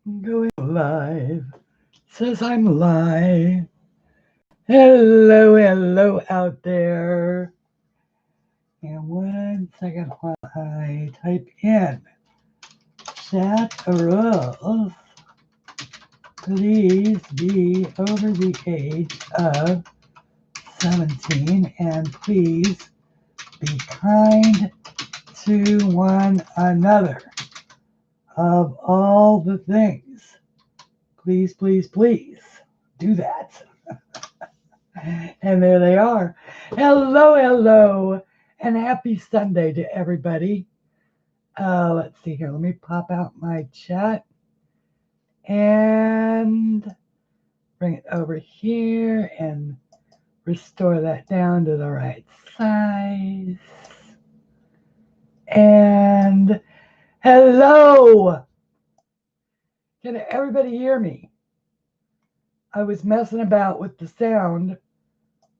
Going live. Says I'm live. Hello, hello out there. And 1 second while I type in chat rules. Please be over the age of 17 and please be kind to one another. Of all the things, please, please, please do that. And there they are. Hello, hello, and happy Sunday to everybody. Let's see here. Let me pop out my chat and bring it over here and restore that down to the right size. And hello. Can everybody hear me? I was messing about with the sound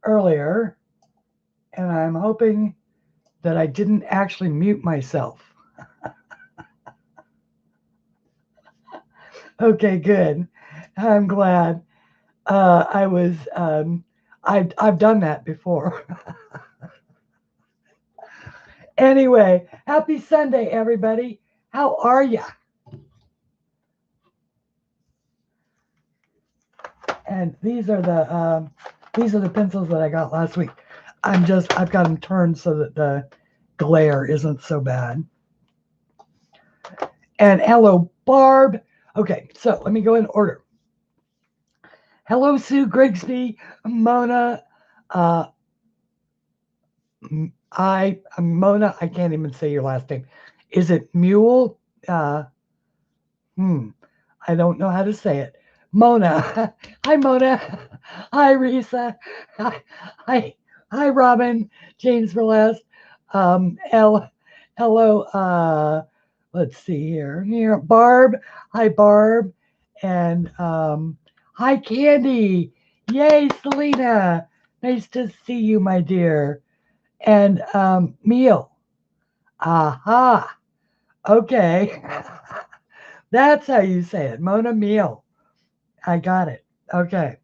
earlier, and I'm hoping that I didn't actually mute myself. Okay, good. I'm glad. I've done that before. Anyway, happy Sunday, everybody. How are ya? And these are the pencils that I got last week. I've got them turned so that the glare isn't so bad. And hello, Barb. Okay, so let me go in order. Hello, Sue Grigsby, Mona. Mona, I can't even say your last name. Is it Mule? I don't know how to say it. Mona. Hi, Mona. Hi, Risa. Hi, Robin. James Burlesque. Hello. Let's see here. Barb. Hi, Barb. And hi, Candy. Yay, Selena. Nice to see you, my dear. And meal. Aha. Okay. That's how you say it. Mona meal. I got it. Okay.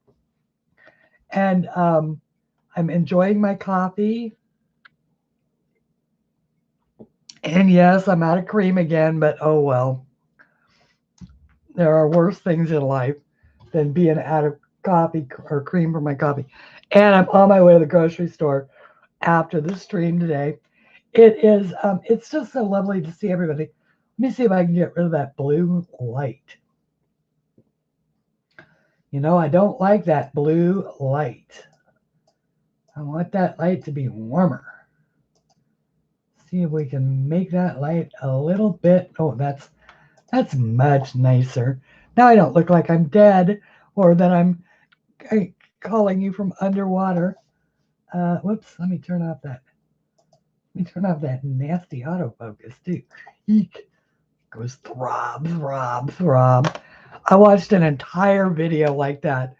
And I'm enjoying my coffee. And yes, I'm out of cream again, but oh well. There are worse things in life than being out of coffee or cream for my coffee. And I'm on my way to the grocery store after the stream today. It's just so lovely to see everybody. Let me see if I can get rid of that blue light. You know, I don't like that blue light. I want that light to be warmer. See if we can make that light a little bit. Oh, that's much nicer. Now I don't look like I'm dead or that I'm calling you from underwater. Whoops, let me turn off that. Let me turn off that nasty autofocus too. Eek. Goes throb, throb, throb. I watched an entire video like that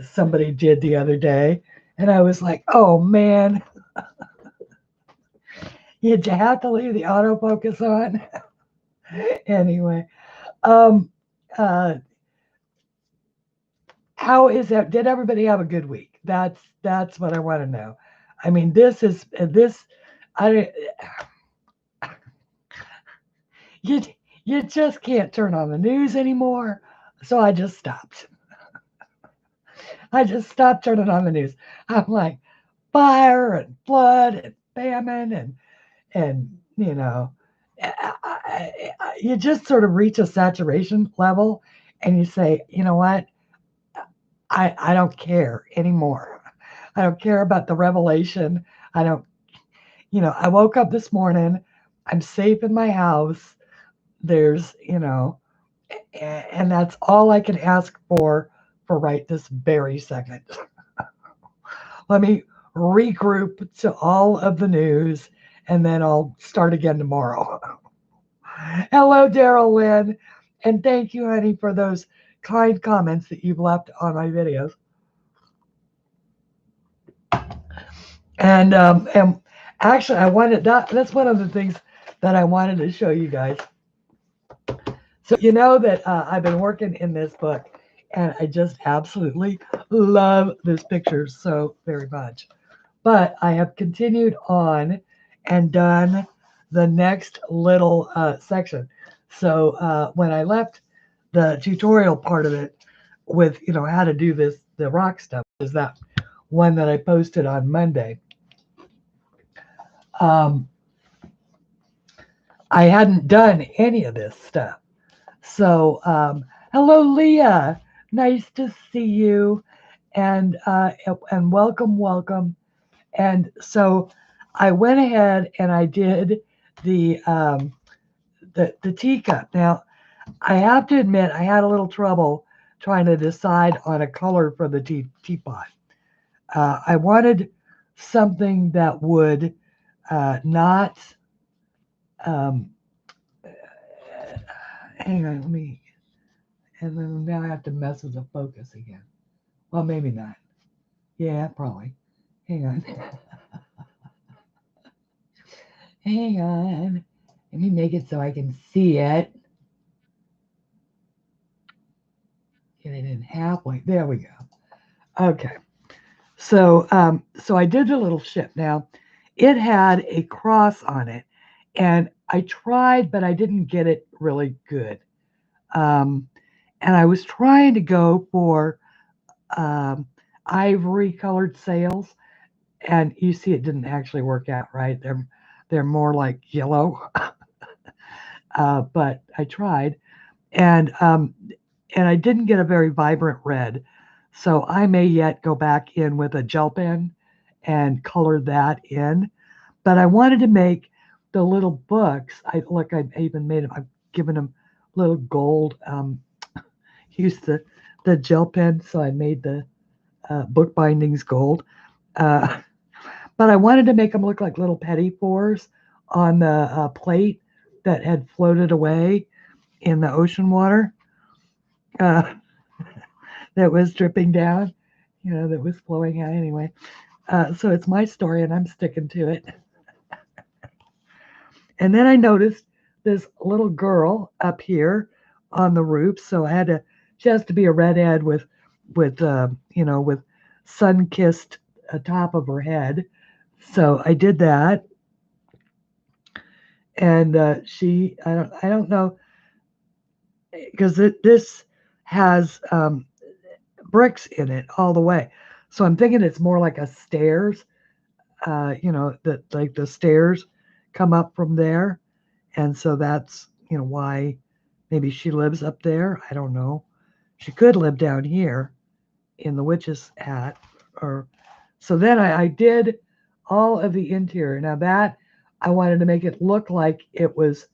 somebody did the other day, and I was like, oh man, did you have to leave the autofocus on? Anyway, how is that? Did everybody have a good week? That's what I want to know. I mean, you just can't turn on the news anymore. So I just stopped. I just stopped turning on the news. I'm like, fire and flood and famine and you know, you just sort of reach a saturation level and you say, you know what? I don't care anymore. I don't care about the revelation. I don't, I woke up this morning. I'm safe in my house. There's, and that's all I can ask for right this very second. Let me regroup to all of the news and then I'll start again tomorrow. Hello, Daryl Lynn. And thank you, honey, for those kind comments that you've left on my videos. And actually, that's one of the things that I wanted to show you guys. So you know that I've been working in this book, and I just absolutely love this picture so very much. But I have continued on and done the next little section. So when I left the tutorial part of it with, how to do this, the rock stuff, is that one that I posted on Monday. Um, I hadn't done any of this stuff. So, hello, Leah. Nice to see you, and welcome, welcome. And so, I went ahead and I did the teacup. Now, I have to admit, I had a little trouble trying to decide on a color for the teapot. I wanted something that would not. Um, hang on, let me. And then now I have to mess with the focus again. Well, maybe not. Yeah, probably. Hang on. Hang on. Let me make it so I can see it. Get it in halfway. There we go. Okay. So I did a little ship. Now, it had a cross on it, and I tried, but I didn't get it really good. And I was trying to go for ivory colored sails, and you see it didn't actually work out right. They're more like yellow, but I tried, and um, and I didn't get a very vibrant red. So I may yet go back in with a gel pen and color that in. But I wanted to make the little books. I even made them. I've given them little gold. Used the gel pen, so I made the book bindings gold. Uh, but I wanted to make them look like little petty fours on the plate that had floated away in the ocean water. Uh, that was dripping down, that was flowing out anyway. So it's my story, and I'm sticking to it. And then I noticed this little girl up here on the roof, so she has to be a redhead with sun-kissed top of her head. So I did that, and I don't know, because this has bricks in it all the way. So I'm thinking it's more like a stairs, that like the stairs come up from there. And so that's, why maybe she lives up there. I don't know. She could live down here in the witch's hat. Or so then I did all of the interior. Now that I wanted to make it look like it was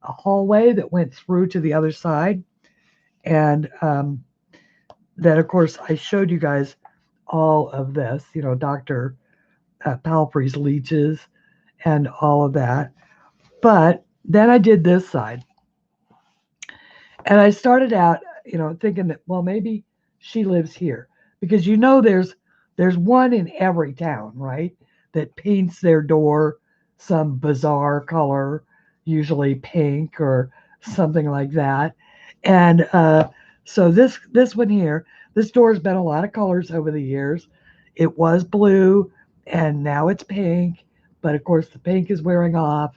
a hallway that went through to the other side. And then, of course, I showed you guys all of this, Dr. Palfrey's leeches and all of that. But then I did this side. And I started out, thinking that, well, maybe she lives here. Because there's one in every town, right? That paints their door some bizarre color, usually pink or something like that. And so this one here, this door's been a lot of colors over the years. It was blue, and now it's pink, but of course the pink is wearing off,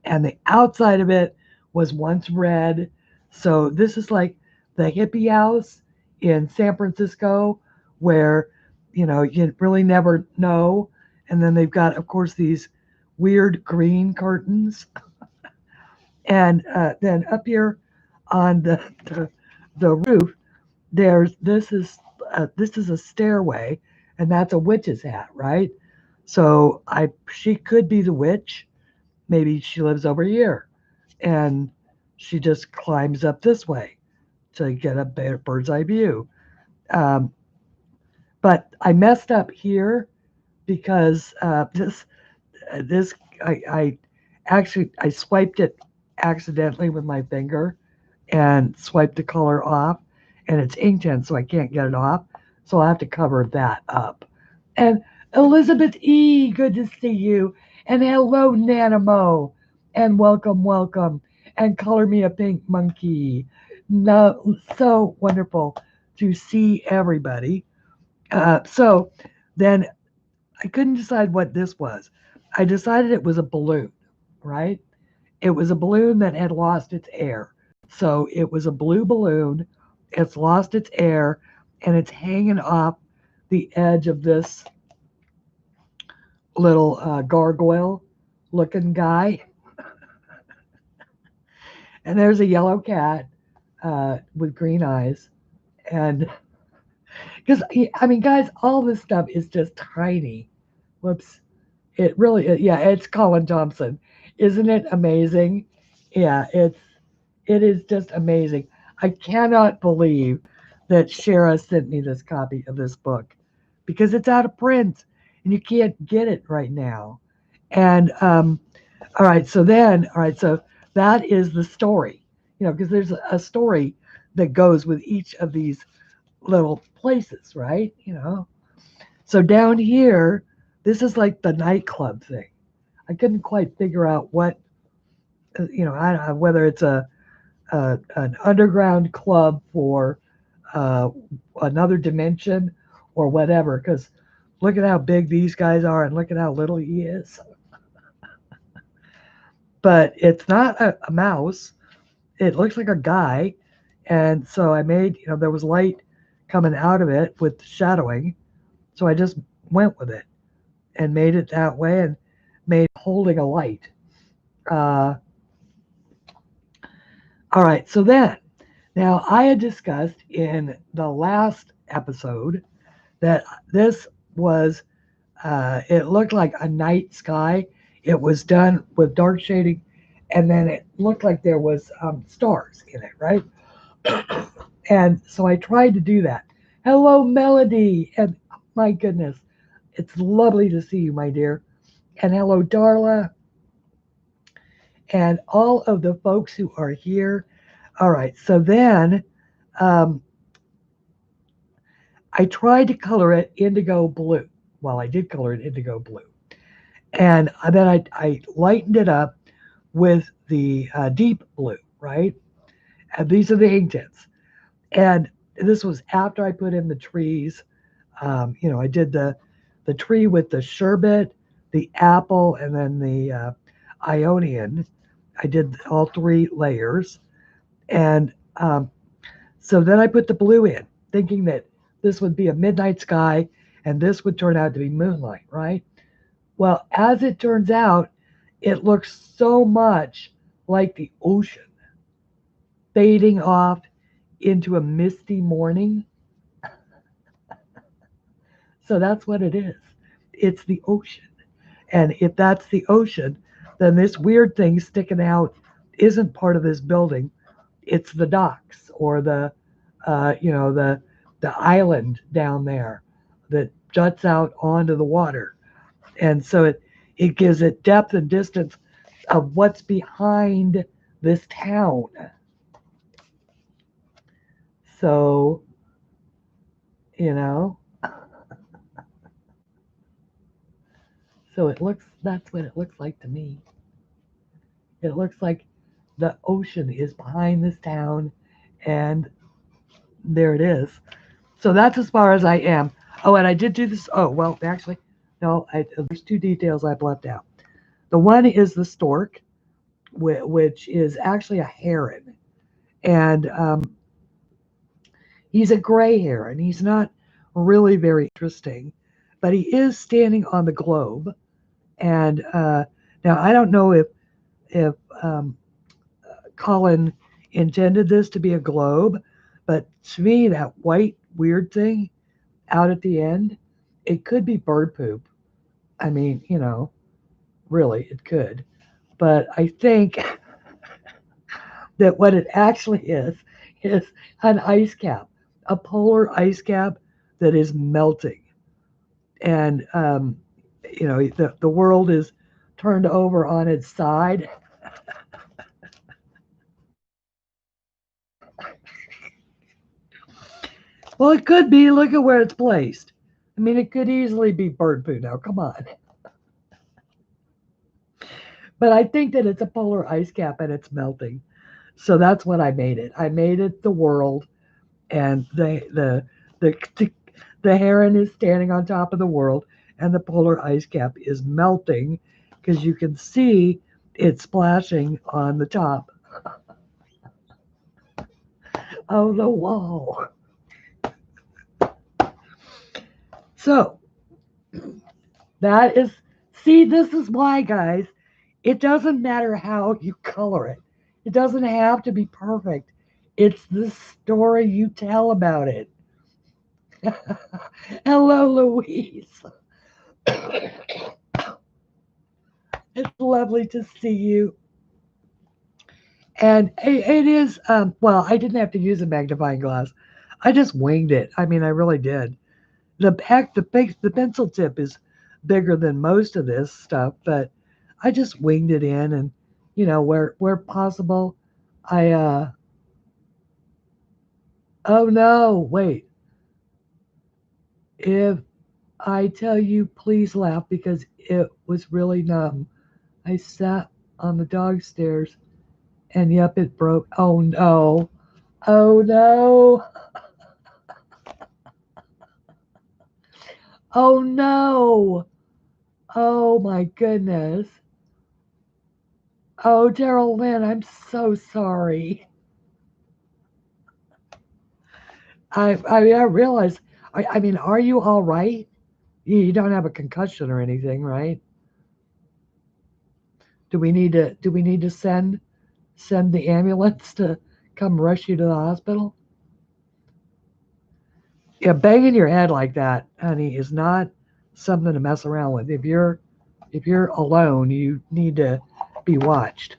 and the outside of it was once red. So this is like the hippie house in San Francisco, where you really never know. And then they've got, of course, these weird green curtains, and then up here on the roof, this is a stairway, and that's a witch's hat, right? So she could be the witch. Maybe she lives over here, and she just climbs up this way to get a bird's eye view. Um, but I messed up here because this I actually I swiped it accidentally with my finger and swiped the color off, and it's inked, so I can't get it off. So I'll have to cover that up. And Elizabeth E, good to see you. And hello, Nanamo, and welcome, welcome. and color me a pink monkey. No, so wonderful to see everybody. So then I couldn't decide what this was. I decided it was a balloon, right? It was a balloon that had lost its air. So it was a blue balloon. It's lost its air and it's hanging off the edge of this little gargoyle looking guy. And there's a yellow cat with green eyes. And because, I mean, guys, all this stuff is just tiny. Whoops. It really, yeah, it's Colin Thompson. Isn't it amazing? Yeah, it is just amazing. I cannot believe that Shara sent me this copy of this book because it's out of print and you can't get it right now. And all right, so that is the story, because there's a story that goes with each of these little places, right? So down here, this is like the nightclub thing. I couldn't quite figure out what, I don't know whether it's an underground club for uh, another dimension or whatever. Because look at how big these guys are and look at how little he is. But it's not a mouse. It looks like a guy. And so I made, there was light coming out of it with shadowing. So I just went with it and made it that way and made holding a light. All right, so then, now I had discussed in the last episode that this was, it looked like a night sky. It was done with dark shading, and then it looked like there was stars in it, right? And so I tried to do that. Hello, Melody, and my goodness, it's lovely to see you, my dear. And hello, Darla, and all of the folks who are here. All right, so then um, I tried to color it indigo blue. Well, I did color it indigo blue. And then I lightened it up with the deep blue, right? And these are the inkjets. And this was after I put in the trees. I did the tree with the sherbet, the apple, and then the Ionian. I did all three layers. And so then I put the blue in, thinking that this would be a midnight sky and this would turn out to be moonlight, right? Well, as it turns out, it looks so much like the ocean fading off into a misty morning. So that's what it is. It's the ocean. And if that's the ocean, then this weird thing sticking out isn't part of this building. It's the docks or the island down there that juts out onto the water. And so it gives it depth and distance of what's behind this town. So, you know, so that's what it looks like to me. It looks like the ocean is behind this town, and there it is. So that's as far as I am. Oh, and I did do this. Oh, well, actually, no, there's two details I've left out. The one is the stork, which is actually a heron. And he's a gray heron. He's not really very interesting, but he is standing on the globe. And now I don't know if Colin intended this to be a globe, but to me, that white weird thing out at the end, it could be bird poop. I mean, really, it could. But I think that what it actually is an ice cap, a polar ice cap that is melting. And, the world is turned over on its side. Well, it could be. Look at where it's placed. I mean, it could easily be bird poo now. Come on. But I think that it's a polar ice cap and it's melting. So that's what I made it. I made it the world, and the the heron is standing on top of the world, and the polar ice cap is melting because you can see it splashing on the top of the wall. So that is, see, this is why, guys, it doesn't matter how you color it. It doesn't have to be perfect. It's the story you tell about it. Hello, Louise. It's lovely to see you. And it is, well, I didn't have to use a magnifying glass. I just winged it. I mean, I really did. The pencil tip is bigger than most of this stuff, but I just winged it in, and where possible, I oh no, wait. If I tell you, please laugh because it was really numb. I sat on the dog stairs, and yep, it broke. Oh no. Oh no. Oh no. Oh my goodness. Oh, Daryl Lynn, I'm so sorry. I realize. I mean, are you all right? You don't have a concussion or anything, right? Do we need to send the ambulance to come rush you to the hospital? Yeah, banging your head like that, honey, is not something to mess around with. If you're alone, you need to be watched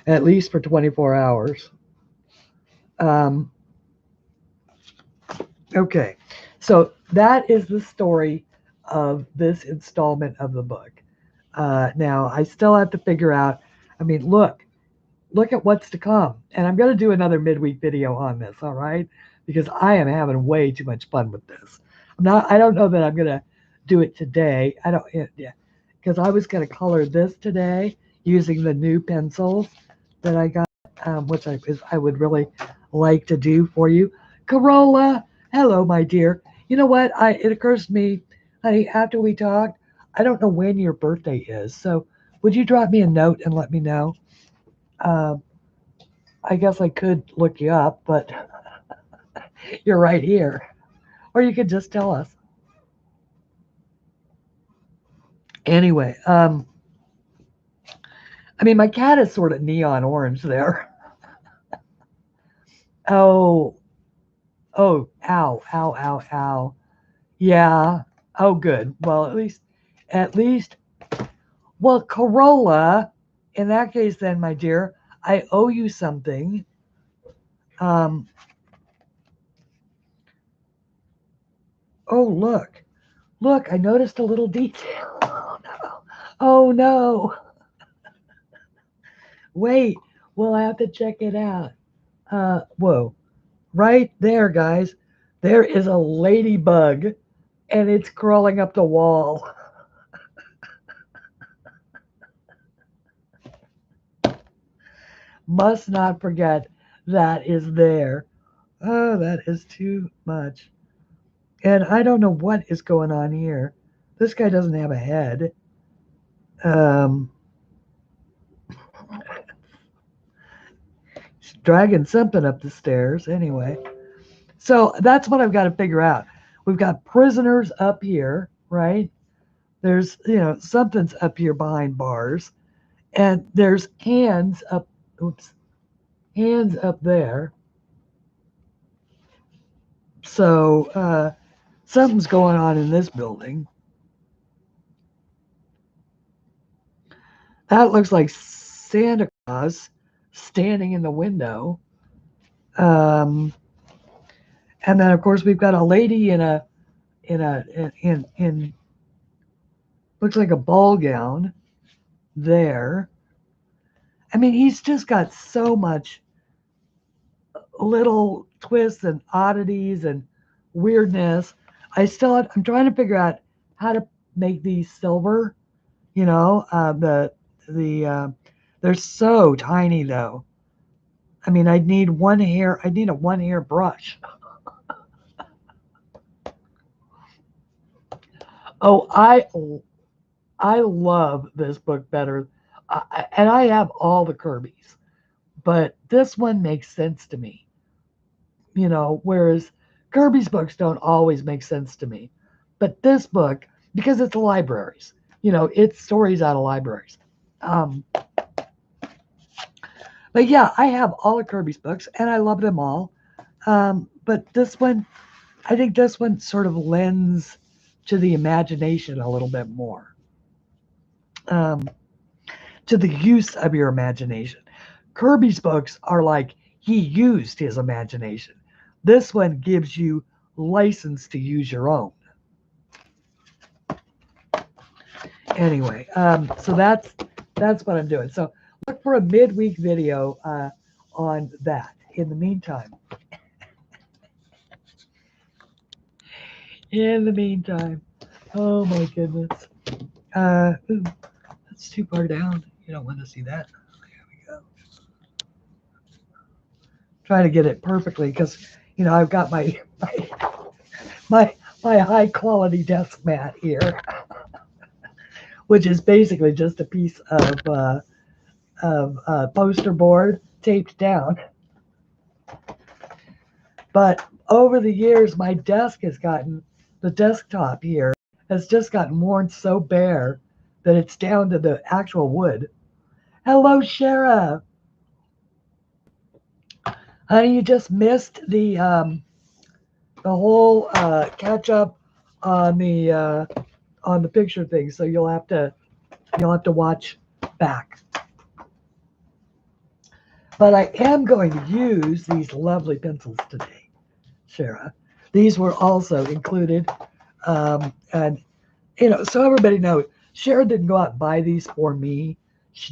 at least for 24 hours. Um, okay, so that is the story of this installment of the book. Now I still have to figure out. I mean, look at what's to come. And I'm going to do another midweek video on this, all right? Because I am having way too much fun with this. I don't know that I'm going to do it today. I don't, yeah, because I was going to color this today using the new pencils that I got, which I would really like to do for you. Corolla, hello, my dear. You know what? It occurs to me, honey, after we talked, I don't know when your birthday is. So would you drop me a note and let me know? Um, I guess I could look you up, but you're right here. Or you could just tell us. Anyway, I mean, my cat is sort of neon orange there. Oh, oh, ow, ow, ow, ow. Yeah. Oh, good. Well, at least, well, Corolla, in that case, then, my dear, I owe you something. Um, oh, look, I noticed a little detail. Oh, no. Oh, no. Wait, we'll have to check it out. Whoa, right there, guys. There is a ladybug, and it's crawling up the wall. Must not forget that is there. Oh, that is too much. And I don't know what is going on here. This guy doesn't have a head. Um, he's dragging something up the stairs. Anyway, so that's what I've got to figure out. We've got prisoners up here, right? There's, something's up here behind bars, and there's hands up. Oops, hands up there. So something's going on in this building. That looks like Santa Claus standing in the window. Um, and then of course we've got a lady in looks like a ball gown there. I mean, he's just got so much little twists and oddities and weirdness. I'm trying to figure out how to make these silver. You know, they're so tiny though. I mean, I need a 1 hair brush. Oh, I love this book better, and I have all the Kirby's, but this one makes sense to me. You know, whereas Kirby's books don't always make sense to me, but this book, because it's libraries, you know, it's stories out of libraries. Um, but yeah, I have all of Kirby's books, and I love them all. But this one, I think this one sort of lends to the imagination a little bit more, um, to the use of your imagination. Kirby's books are like he used his imagination. This one gives you license to use your own. Anyway, so that's what I'm doing. So look for a midweek video on that. In the meantime, oh my goodness, ooh, that's too far down. You don't want to see that. There we go. Try to get it perfectly because you know I've got my high quality desk mat here, which is basically just a piece of poster board taped down. But over the years, my the desktop here has just gotten worn so bare that it's down to the actual wood. Hello, Sheriff. Honey, you just missed the whole catch up on the picture thing, so you'll have to watch back. But I am going to use these lovely pencils today, Sarah. These were also included, and you know, so everybody knows, Sharon didn't go out and buy these for me.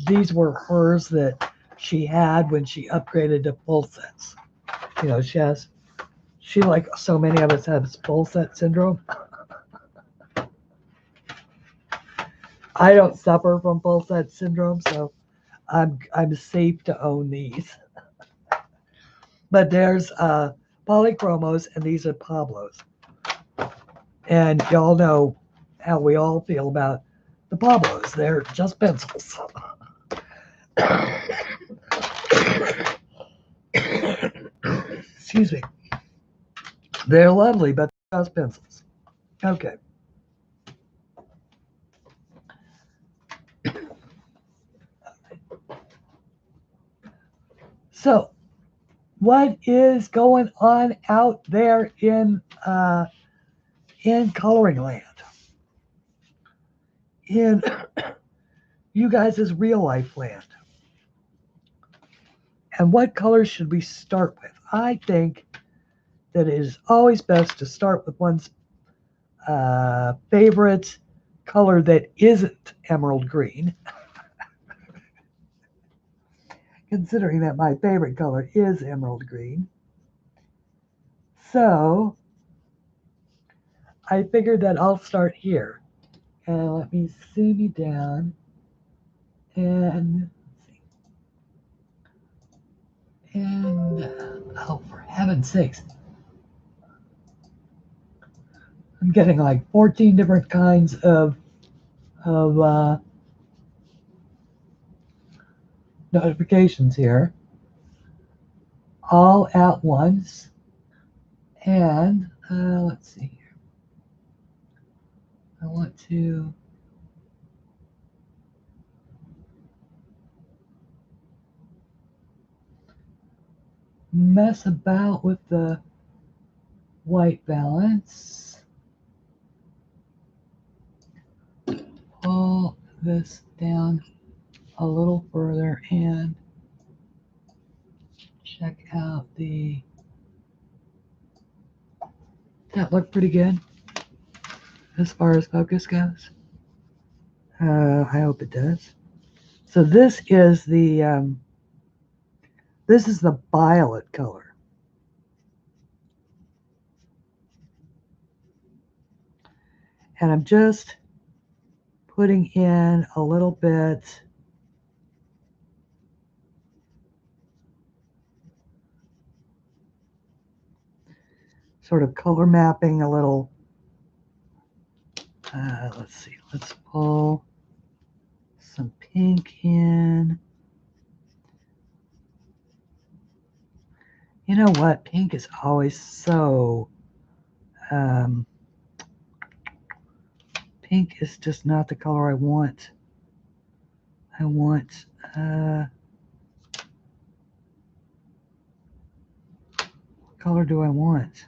These were hers that she had when she upgraded to full sets. You know, she like so many of us has full set syndrome. I don't suffer from full set syndrome, so I'm safe to own these. But there's Polychromos, and these are Pablos. And y'all know how we all feel about the Pablos. They're just pencils. Excuse me. They're lovely, but they're just pencils. Okay. So, what is going on out there in coloring land? In you guys' real life land? And what colors should we start with? I think that it is always best to start with one's favorite color that isn't emerald green. Considering that my favorite color is emerald green. So I figured that I'll start here. And let me zoom you down. And oh, for heaven's sakes. I'm getting like 14 different kinds of notifications here, all at once. And let's see here. I want to mess about with the white balance. Pull this down a little further and check out that looked pretty good as far as focus goes. I hope it does. So this is the violet color. And I'm just putting in a little bit sort of color mapping, a little, let's see, let's pull some pink in. You know what? Pink is always so, pink is just not the color I want. I want, what color do I want?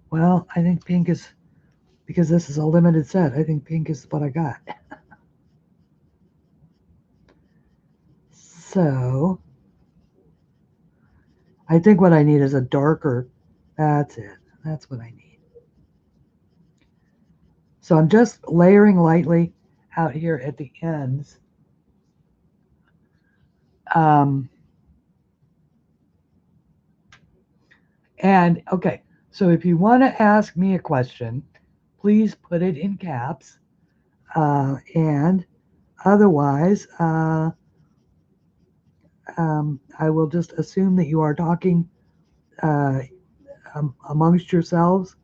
Well, I think pink is, because this is a limited set, I think pink is what I got. So, I think what I need is a darker, that's it. That's what I need. So I'm just layering lightly out here at the ends. And okay, so if you want to ask me a question, please put it in caps. And otherwise, I will just assume that you are talking amongst yourselves,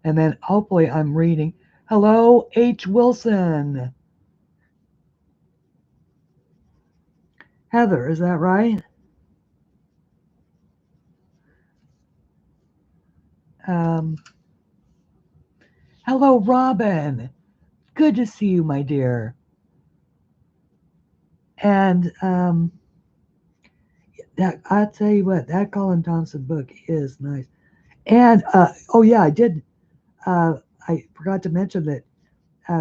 and then hopefully I'm reading. Hello, H. Wilson. Heather, is that right? Hello, Robin. Good to see you, my dear. And that, I'll tell you what, that Colin Thompson book is nice. And oh yeah, I did. I forgot to mention that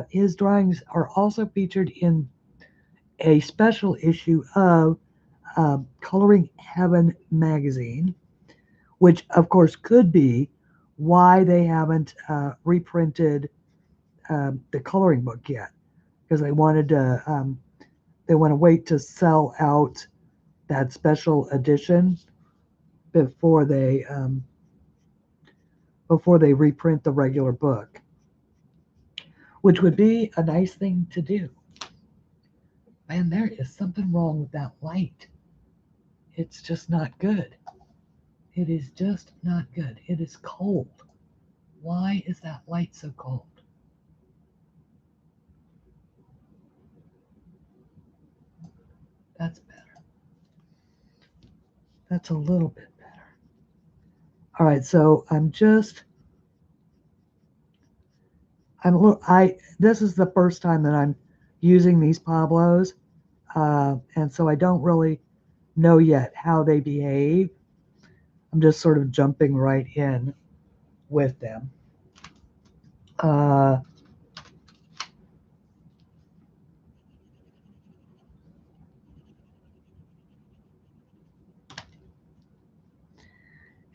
his drawings are also featured in a special issue of Coloring Heaven magazine, which of course could be why they haven't reprinted the coloring book yet, because they wanted to. They want to wait to sell out that special edition before they reprint the regular book, which would be a nice thing to do. Man, there is something wrong with that light. It's just not good. It is just not good. It is cold. Why is that light so cold? That's better. That's a little bit better. All right, so this is the first time that I'm using these Pablos, and so I don't really know yet how they behave. I'm just sort of jumping right in with them.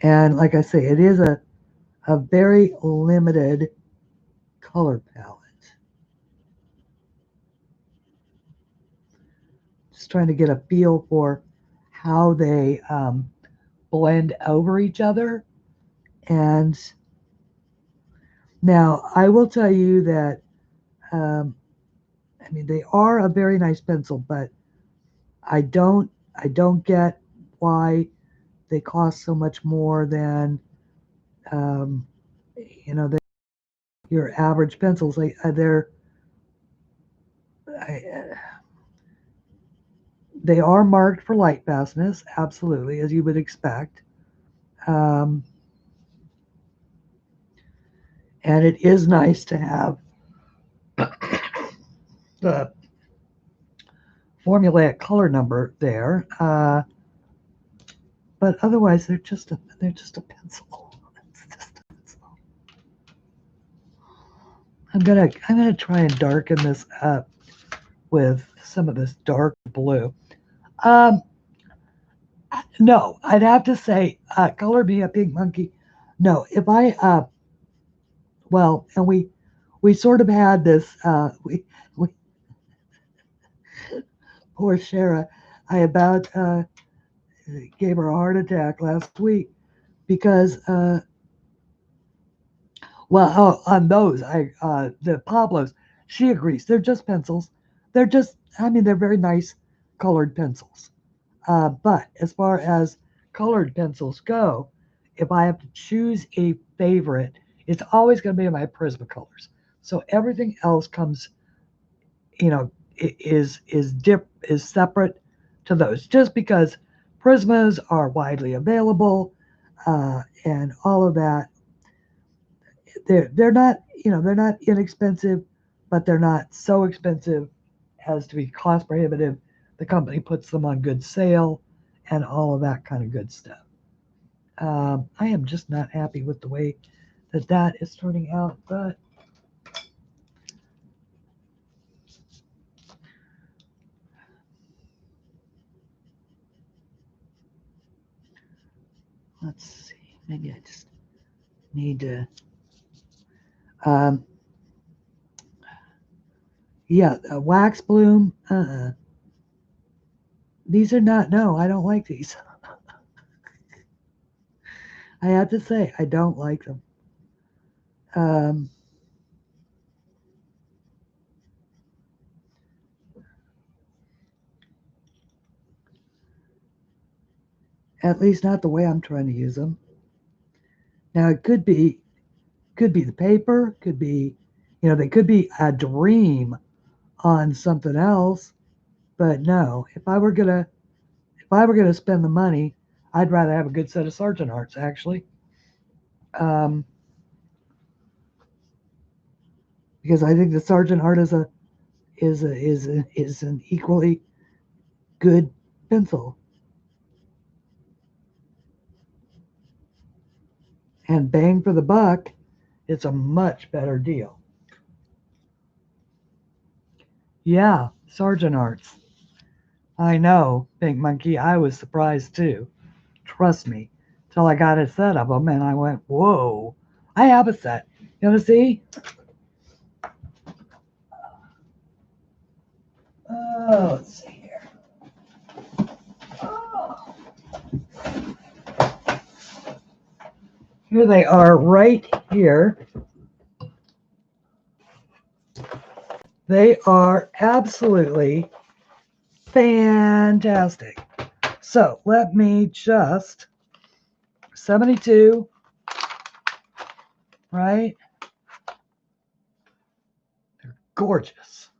And like I say, it is a very limited color palette. Just trying to get a feel for how they blend over each other. And now I will tell you that, I mean, they are a very nice pencil, but I don't get why they cost so much more than, you know, your average pencils. They are marked for light fastness, absolutely, as you would expect. And it is nice to have the formulaic color number there. But otherwise, they're just a pencil. It's just a pencil. I'm gonna try and darken this up with some of this dark blue. No, I'd have to say, color me a pink monkey. No, if I, well, and we sort of had this, we poor Shara, I about gave her a heart attack last week because Well, on those, the Pablos, she agrees. They're just pencils. They're just, I mean, they're very nice colored pencils. But as far as colored pencils go, if I have to choose a favorite, it's always going to be my Prismacolors. So everything else comes, you know, is separate to those, just because Prismas are widely available and all of that. They're not, they're not inexpensive, but they're not so expensive as to be cost prohibitive. The company puts them on good sale and all of that kind of good stuff. I am just not happy with the way that is turning out, but let's see. Maybe I just need to. Um, yeah, wax bloom. These are not. No, I don't like these. I have to say, I don't like them. Um, at least not the way I'm trying to use them. Now it could be the paper, could be, they could be a dream on something else. But no, if I were gonna spend the money, I'd rather have a good set of Sargent Arts actually, um, because I think the Sargent Art is an equally good pencil, and bang for the buck, it's a much better deal. Yeah, Sargent Arts. I know, Pink Monkey. I was surprised too. Trust me. Till I got a set of them, and I went, "Whoa!" I have a set. You want to see? Oh, let's see here. Oh. Here they are, right here. They are absolutely fantastic. So let me just 72, right? They're gorgeous.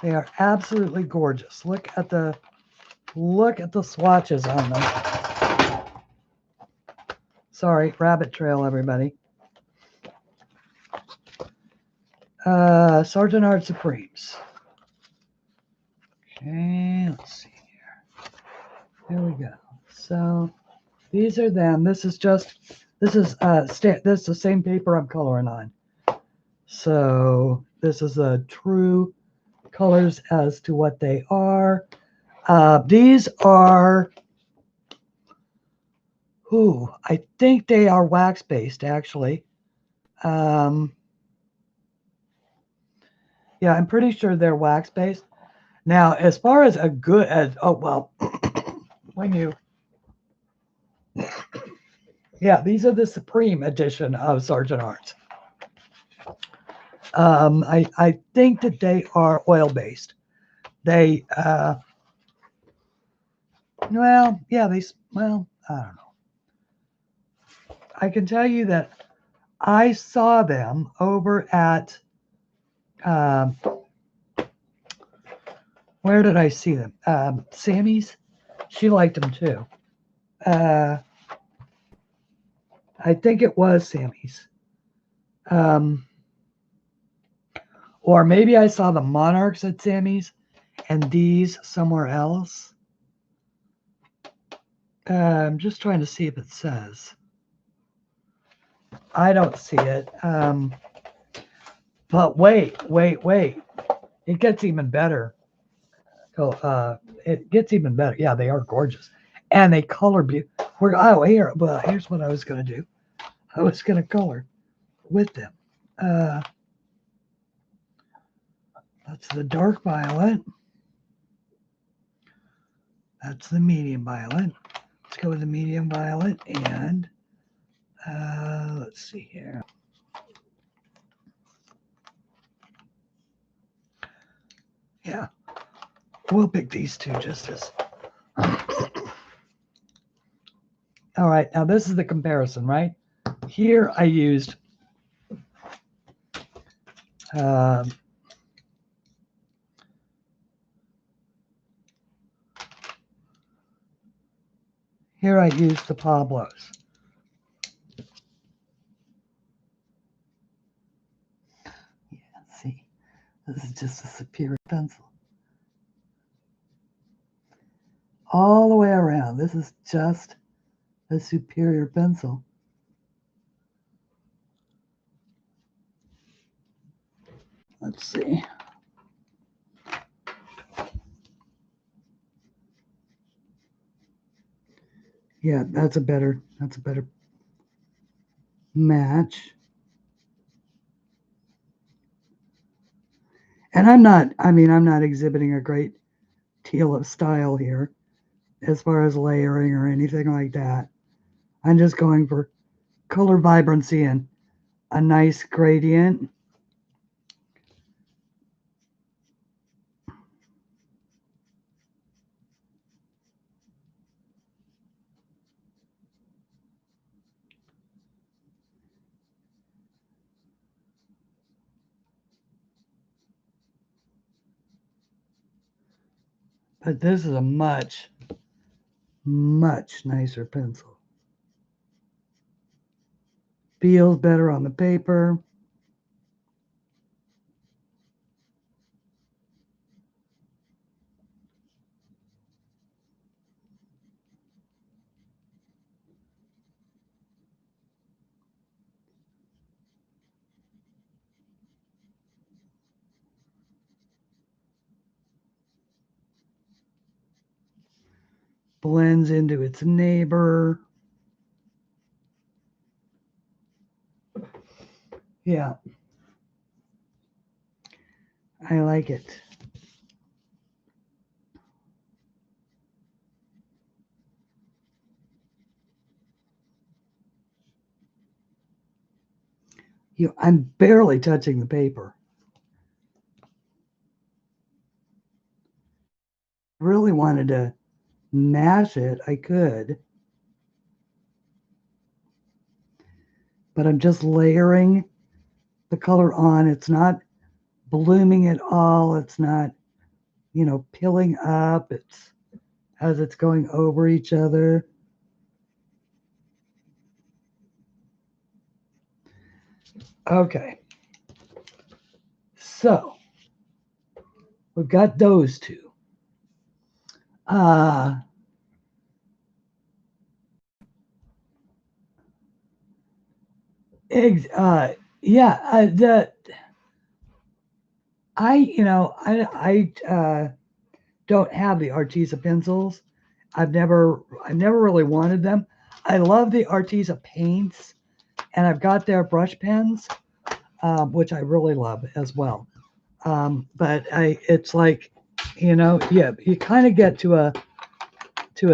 They are absolutely gorgeous. Look at the swatches on them. Sorry, rabbit trail, everybody. Sargent Art Supremes. Okay, let's see here. There we go. So these are them. This is the same paper I'm coloring on. So this is the true colors as to what they are. These are, I think they are wax based actually. Yeah, I'm pretty sure they're wax based. Now, as far as when you, yeah, these are the Supreme edition of Sargent Arts. I think that they are oil based. They, well, yeah, well, I don't know. I can tell you that I saw them over at, um, where did I see them? Sammy's. She liked them too. I think it was Sammy's. Or maybe I saw the Monarchs at Sammy's and these somewhere else. I'm just trying to see if it says. I don't see it. But wait. It gets even better. It gets even better. Yeah, they are gorgeous. And they color beautiful. Here's what I was going to do. I was going to color with them. That's the dark violet. That's the medium violet. Let's go with the medium violet and let's see here. Yeah, we'll pick these two just as. All right, now this is the comparison, right? Here I used here I used the Pablos. Yeah, see, this is just a superior pencil. All the way around, this is just a superior pencil. Let's see. Yeah, that's a better match. And I'm not exhibiting a great deal of style here as far as layering or anything like that. I'm just going for color vibrancy and a nice gradient. But this is a much, much nicer pencil. Feels better on the paper. Blends into its neighbor. Yeah. I like it. I'm barely touching the paper. Really wanted to mash it, I could. But I'm just layering the color on. It's not blooming at all. It's not, pilling up. It's as it's going over each other. Okay. So we've got those two. I don't have the Arteza pencils. I've never really wanted them. I love the Arteza paints, and I've got their brush pens, which I really love as well. But it's like, you kind of get to a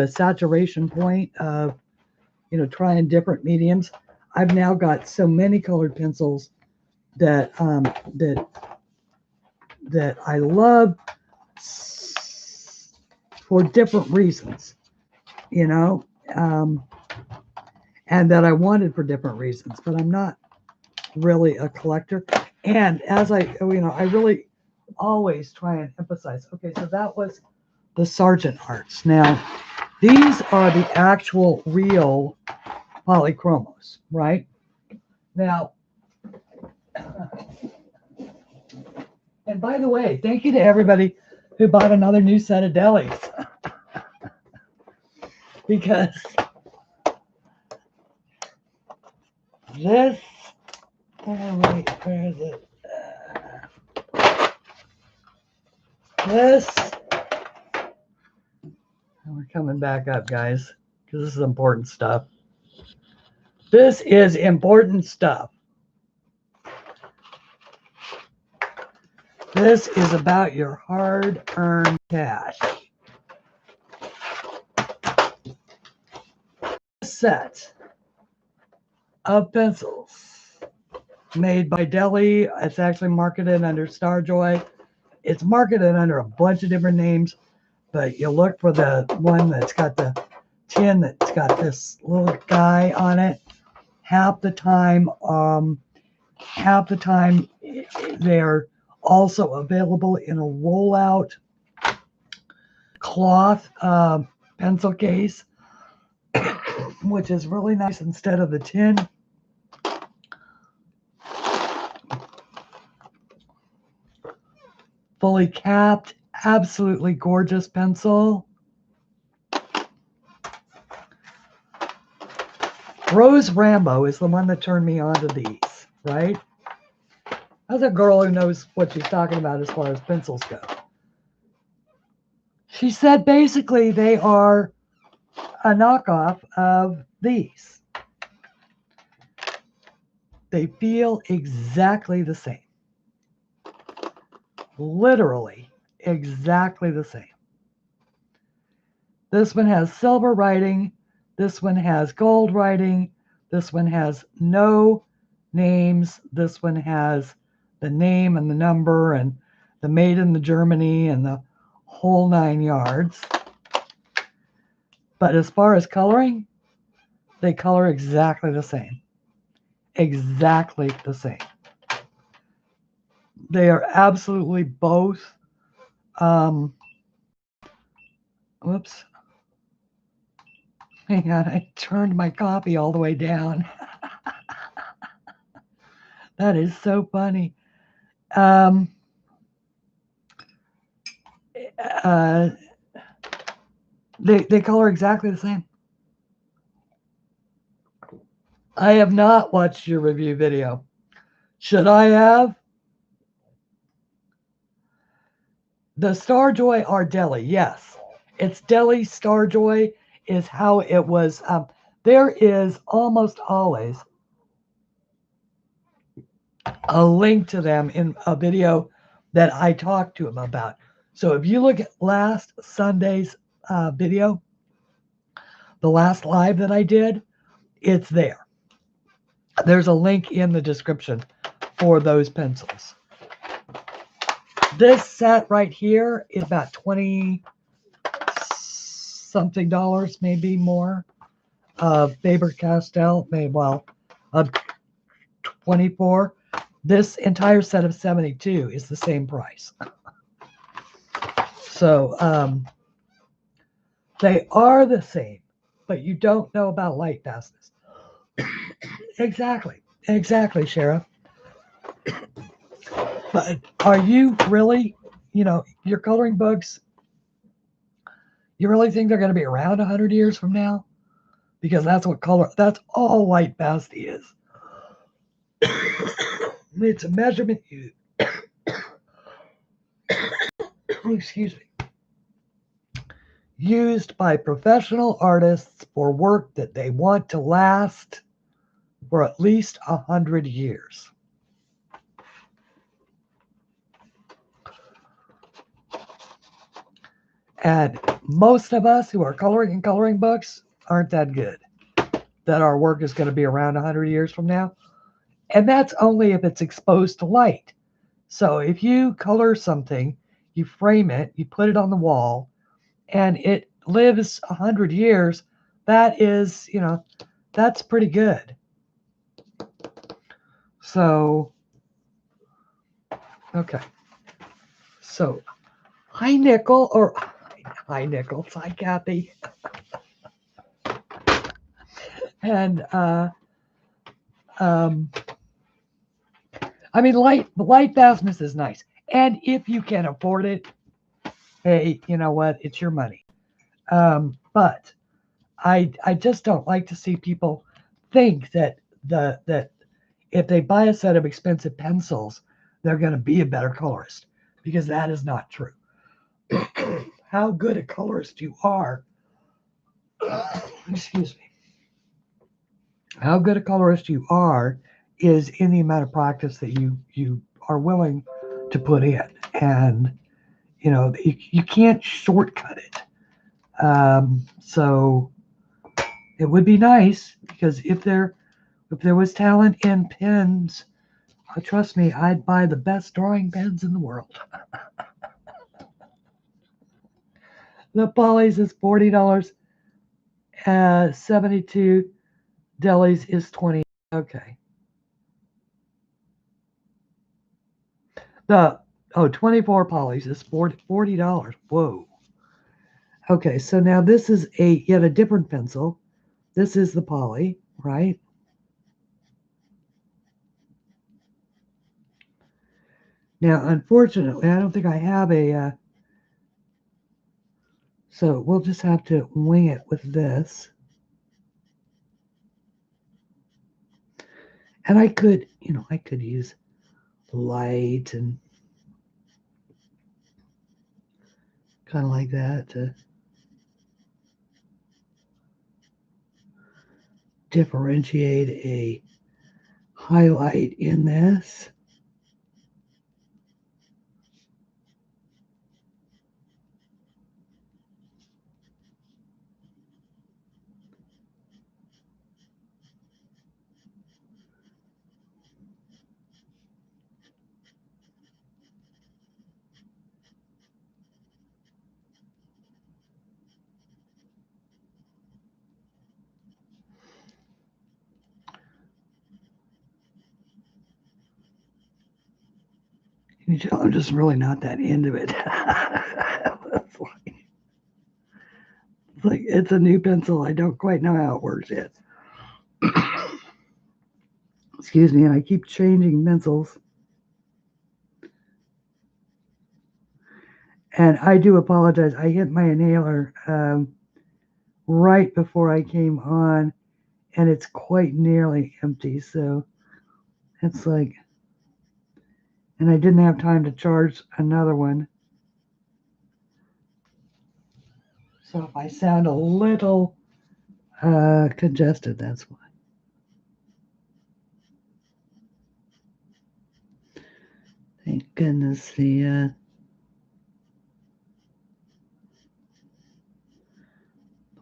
saturation point of, trying different mediums. I've now got so many colored pencils that that I love for different reasons, and that I wanted for different reasons, but I'm not really a collector. And as I really always try and emphasize, okay, so that was the Sargent arts. Now, these are the actual real Polychromos, right? Now, and by the way, thank you to everybody who bought another new set of delis. Because this, wait, where is it? This, we're coming back up, guys, because this is important stuff. This is important stuff. This is about your hard-earned cash. This set of pencils made by Deli. It's actually marketed under Starjoy. It's marketed under a bunch of different names, but you look for the one that's got the tin that's got this little guy on it. Half the time they're also available in a rollout cloth pencil case, which is really nice instead of the tin. Fully capped, absolutely gorgeous pencil. Rose Rambo is the one that turned me on to these, right? That's a girl who knows what she's talking about as far as pencils go. She said basically they are a knockoff of these. They feel exactly the same. Literally exactly the same. This one has silver writing. This one has gold writing. This one has no names. This one has the name and the number and the made in the Germany and the whole 9 yards. But as far as coloring, they color exactly the same. Exactly the same. They are absolutely both. Whoops. Hang on, I turned my copy all the way down. That is so funny. They color exactly the same. I have not watched your review video. Should I have? The Starjoy are deli, yes. It's deli Starjoy is how it was. There is almost always a link to them in a video that I talked to them about. So if you look at last Sunday's video, the last live that I did, it's there. There's a link in the description for those pencils. This set right here is about $20 something, maybe more. Faber-Castell, maybe, well, 24. This entire set of 72 is the same price. So they are the same, but you don't know about light fastness. Exactly, Sheriff. But are you really, your coloring books, you really think they're going to be around 100 years from now? Because that's all light fast is. It's a measurement used. Excuse me. Used by professional artists for work that they want to last for at least 100 years. And most of us who are coloring in coloring books aren't that good, that our work is going to be around 100 years from now. And that's only if it's exposed to light. So if you color something, you frame it, you put it on the wall, and it lives 100 years, that is, that's pretty good. So, okay. So, hi, Nickel, or hi, Nickel. Hi, Kathy. And, I mean, light fastness is nice. And if you can afford it, hey, you know what? It's your money. But I just don't like to see people think that that if they buy a set of expensive pencils, they're going to be a better colorist, because that is not true. How good a colorist you are, excuse me, how good a colorist you are is in the amount of practice that you are willing to put in. And, you can't shortcut it. So it would be nice, because if there was talent in pens, trust me, I'd buy the best drawing pens in the world. The Polly's is $40. 72 delis is 20. Okay. The 24 Polly's is $40. Whoa. Okay, so now this is yet a different pencil. This is the Poly, right? Now, unfortunately, I don't think I have a, so we'll just have to wing it with this. And I could, I could use light and kind of like that to differentiate a highlight in this. I'm just really not that into it. It's a new pencil. I don't quite know how it works yet. Excuse me, and I keep changing pencils. And I do apologize. I hit my inhaler right before I came on, and it's quite nearly empty. So it's like, and I didn't have time to charge another one. So if I sound a little congested, that's why. Thank goodness the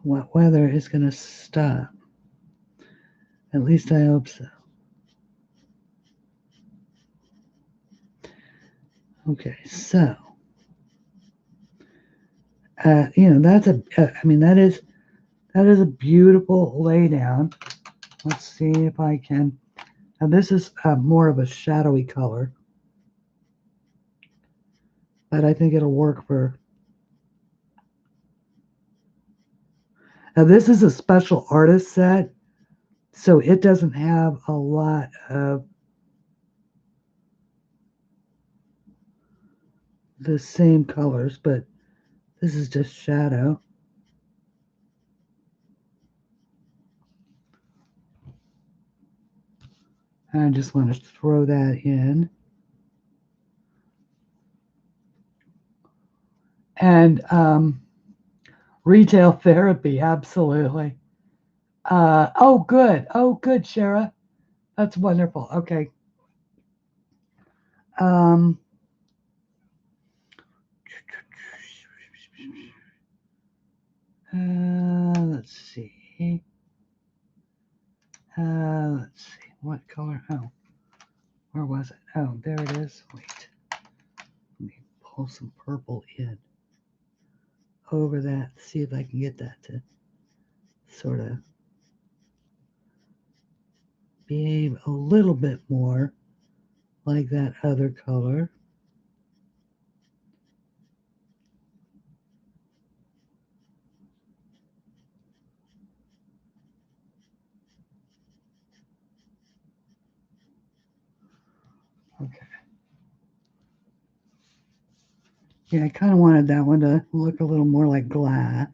wet weather is going to stop. At least I hope so. Okay, so that's that is a beautiful laydown. Let's see if I can. Now this is more of a shadowy color, but I think it'll work for. Now this is a special artist set, so it doesn't have a lot of the same colors, but this is just shadow. I just want to throw that in. And retail therapy, absolutely. Oh, good. Oh, good, Shara. That's wonderful. Okay. Let's see. Let's see. What color? Oh, where was it? Oh, there it is. Wait. Let me pull some purple in over that. See if I can get that to sort of behave a little bit more like that other color. Okay. Yeah, I kind of wanted that one to look a little more like glass.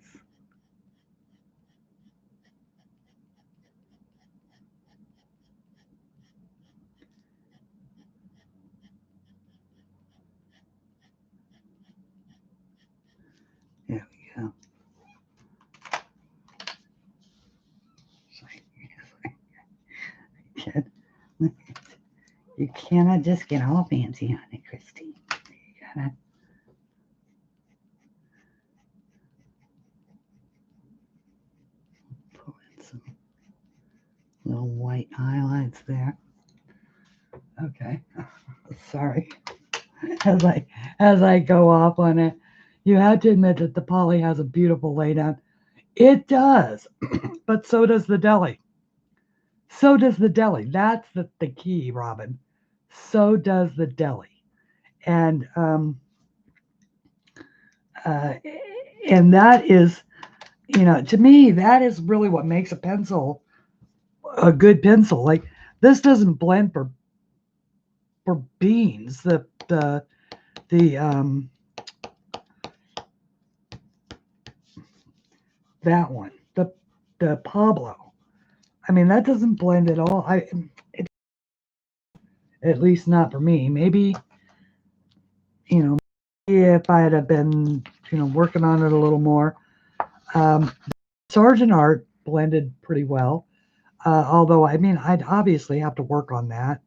There we go. You cannot just get all fancy on it, Christine. You gotta put in some little white highlights there. Okay. Sorry. As I go off on it. You had to admit that the Poly has a beautiful laydown. It does, but so does the deli. So does the deli. That's the key, Robin. So does the deli. And uh, and that is, to me, that is really what makes a pencil a good pencil. Like this doesn't blend for beans. The that one, the Pablo. I mean, that doesn't blend at all. At least not for me. Maybe, if I had been, working on it a little more. Sergeant Art blended pretty well. Although, I mean, I'd obviously have to work on that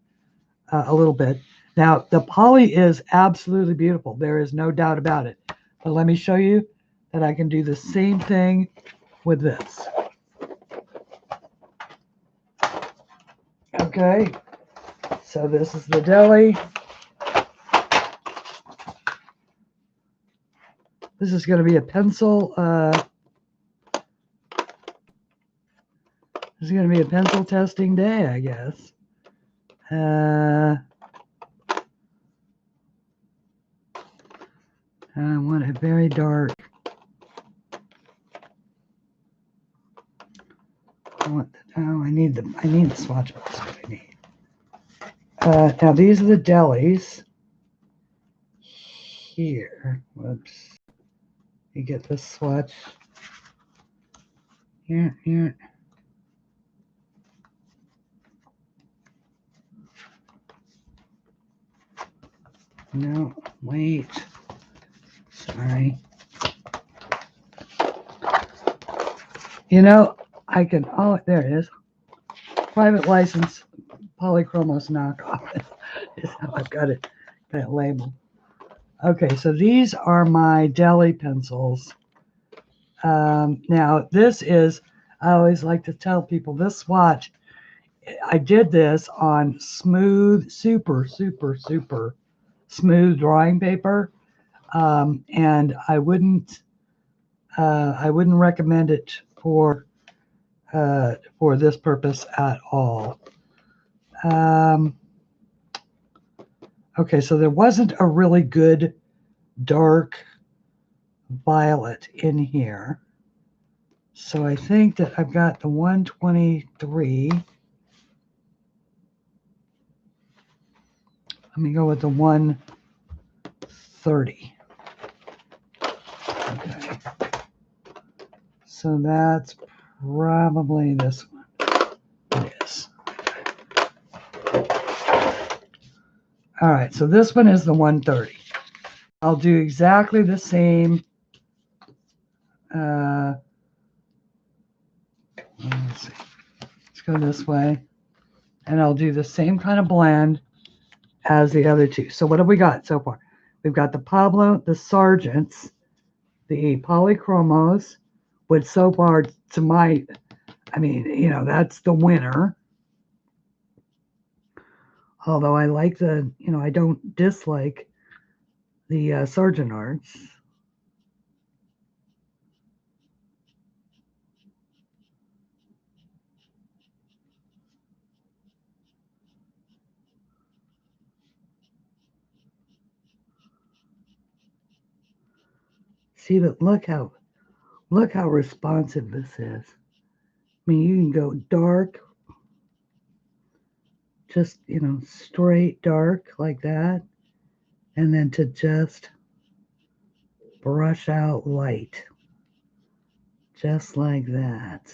a little bit. Now, the Poly is absolutely beautiful. There is no doubt about it. But let me show you that I can do the same thing with this. Okay, so this is the deli. This is going to be a pencil. This is going to be a pencil testing day, I guess. I want it very dark. I need the swatch. That's what I need. Now these are the delis. Here, whoops. You get this swatch. Here. No, wait. Sorry. I can, oh, there it is. Private license Polychromos knockoff is how I've got it labeled. Okay, so these are my deli pencils. Now, this is, I always like to tell people, this swatch, I did this on smooth, super smooth drawing paper, and I wouldn't recommend it for this purpose at all. Okay, so there wasn't a really good dark violet in here. So I think that I've got the 123. Let me go with the 130. Okay. So that's probably this one. It is. All right, so this one is the 130. I'll do exactly the same. Let's see. Let's go this way. And I'll do the same kind of blend as the other two. So what have we got so far? We've got the Pablo, the Sargents, the Polychromos, which so far, to my, I mean, that's the winner. Although I like the, I don't dislike the Sargent Arts. See, but look how responsive this is. I mean, you can go dark, just, straight dark like that, and then to just brush out light, just like that.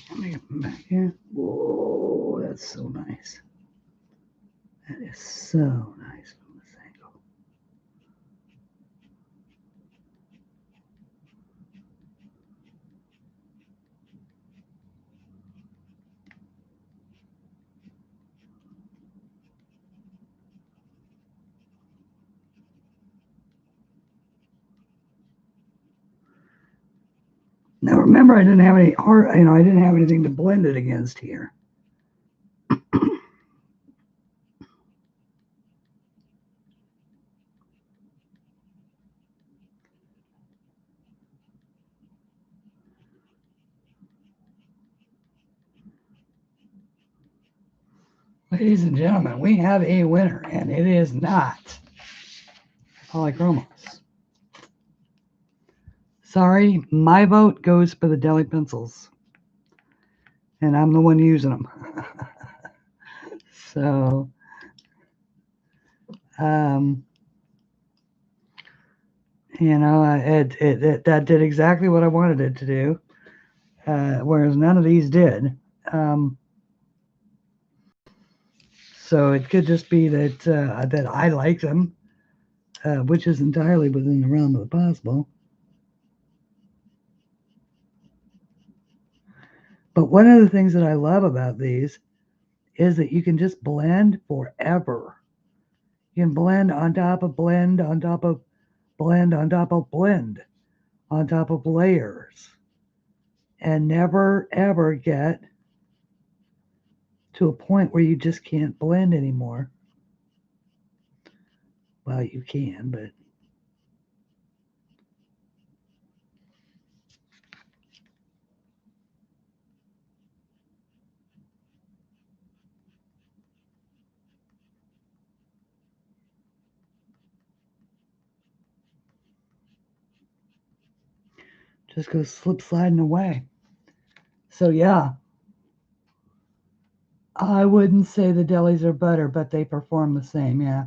Let me get back here. Whoa, that's so nice. That is so nice from this angle. Now remember, I didn't have any art, I didn't have anything to blend it against here. Ladies and gentlemen, we have a winner, and it is not Polychromos. Sorry, my vote goes for the deli pencils, and I'm the one using them. So, that did exactly what I wanted it to do, whereas none of these did. So it could just be that I like them, which is entirely within the realm of the possible. But one of the things that I love about these is that you can just blend forever. You can blend on top of blend, on top of blend, on top of blend, on top of layers, and never ever get to a point where you just can't blend anymore. Well, you can, but just goes slip sliding away. So yeah, I wouldn't say the delis are better, but they perform the same. Yeah.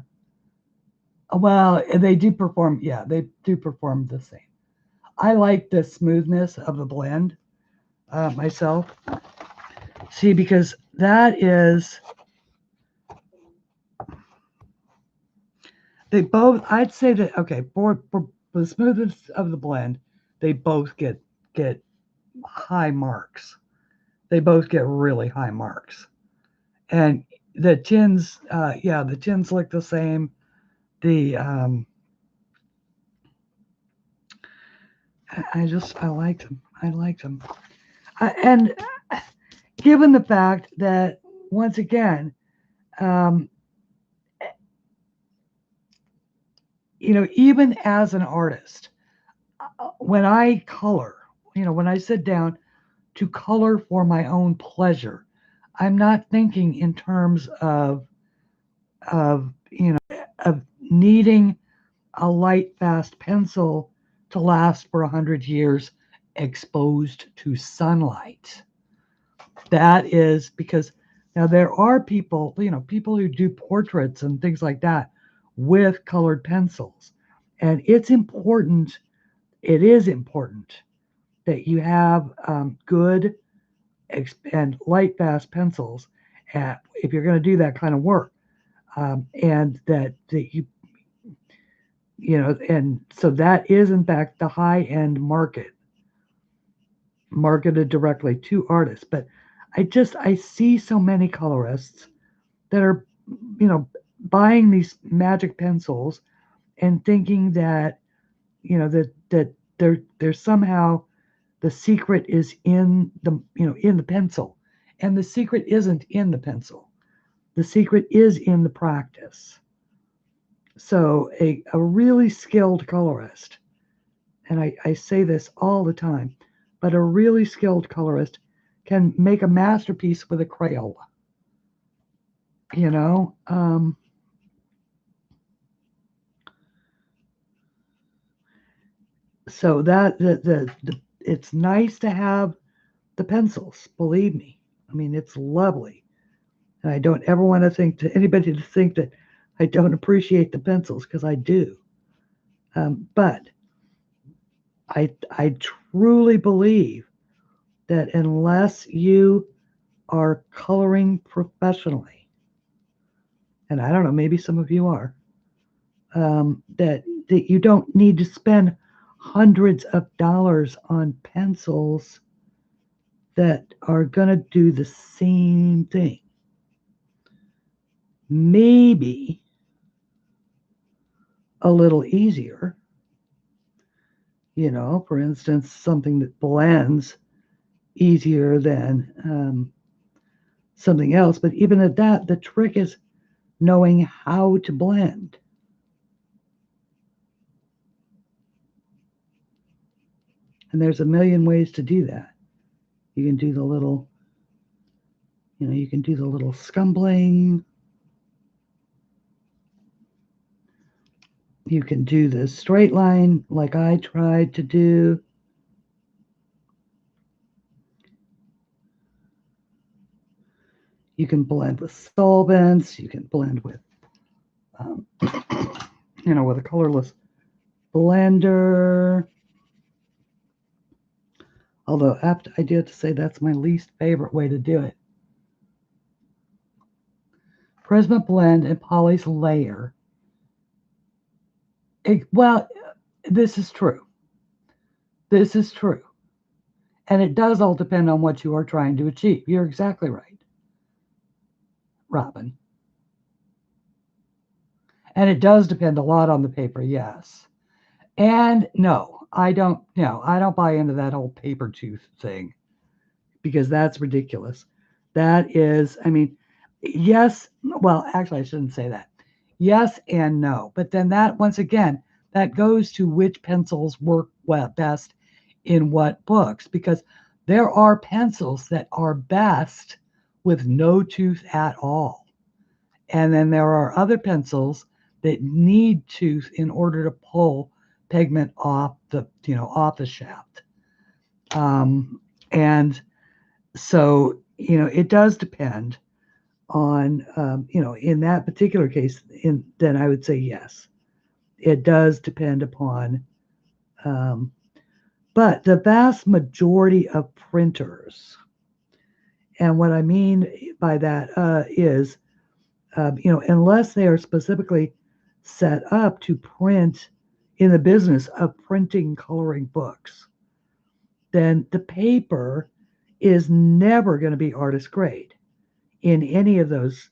Well, they do perform. Yeah, they do perform the same. I like the smoothness of the blend myself. See, because that is, they both, I'd say that, okay, for the smoothness of the blend, they both get high marks. They both get really high marks. And the tins, the tins look the same. The, I liked them. I liked them. And given the fact that, once again, even as an artist, when I color, when I sit down to color for my own pleasure, I'm not thinking in terms of needing a light, fast pencil to last for 100 years exposed to sunlight. That is because now there are people, people who do portraits and things like that with colored pencils. And it is important that you have good and light, fast pencils if you're going to do that kind of work. And that and so that is in fact the high-end market, marketed directly to artists. But I see so many colorists that are, buying these magic pencils and thinking that, that they're somehow, the secret is in the pencil, and the secret isn't in the pencil. The secret is in the practice. So a really skilled colorist, and I say this all the time, but a really skilled colorist can make a masterpiece with a Crayola. So that it's nice to have the pencils, believe me. I mean, it's lovely. And I don't ever want to think to anybody to think that I don't appreciate the pencils, because I do. But I truly believe that unless you are coloring professionally, and I don't know, maybe some of you are, that you don't need to spend hundreds of dollars on pencils that are going to do the same thing. Maybe a little easier, for instance, something that blends easier than something else. But even at that, the trick is knowing how to blend. And there's a million ways to do that. You can do the little, you can do the little scumbling. You can do the straight line like I tried to do. You can blend with solvents. You can blend with, with a colorless blender. Although I do have to say that's my least favorite way to do it. Prisma blend and Poly's layer. Well, this is true. This is true. And it does all depend on what you are trying to achieve. You're exactly right, Robin. And it does depend a lot on the paper, yes. And no, I don't buy into that whole paper tooth thing, because that's ridiculous. That is, I mean, yes, well, actually I shouldn't say that. Yes and no. But then that, once again, that goes to which pencils work best in what books, because there are pencils that are best with no tooth at all. And then there are other pencils that need tooth in order to pull pigment off the, off the shaft. And so, it does depend on, in that particular case, then I would say yes. It does depend upon, but the vast majority of printers, and what I mean by that is, unless they are specifically set up to print in the business of printing coloring books, then the paper is never going to be artist grade in any of those,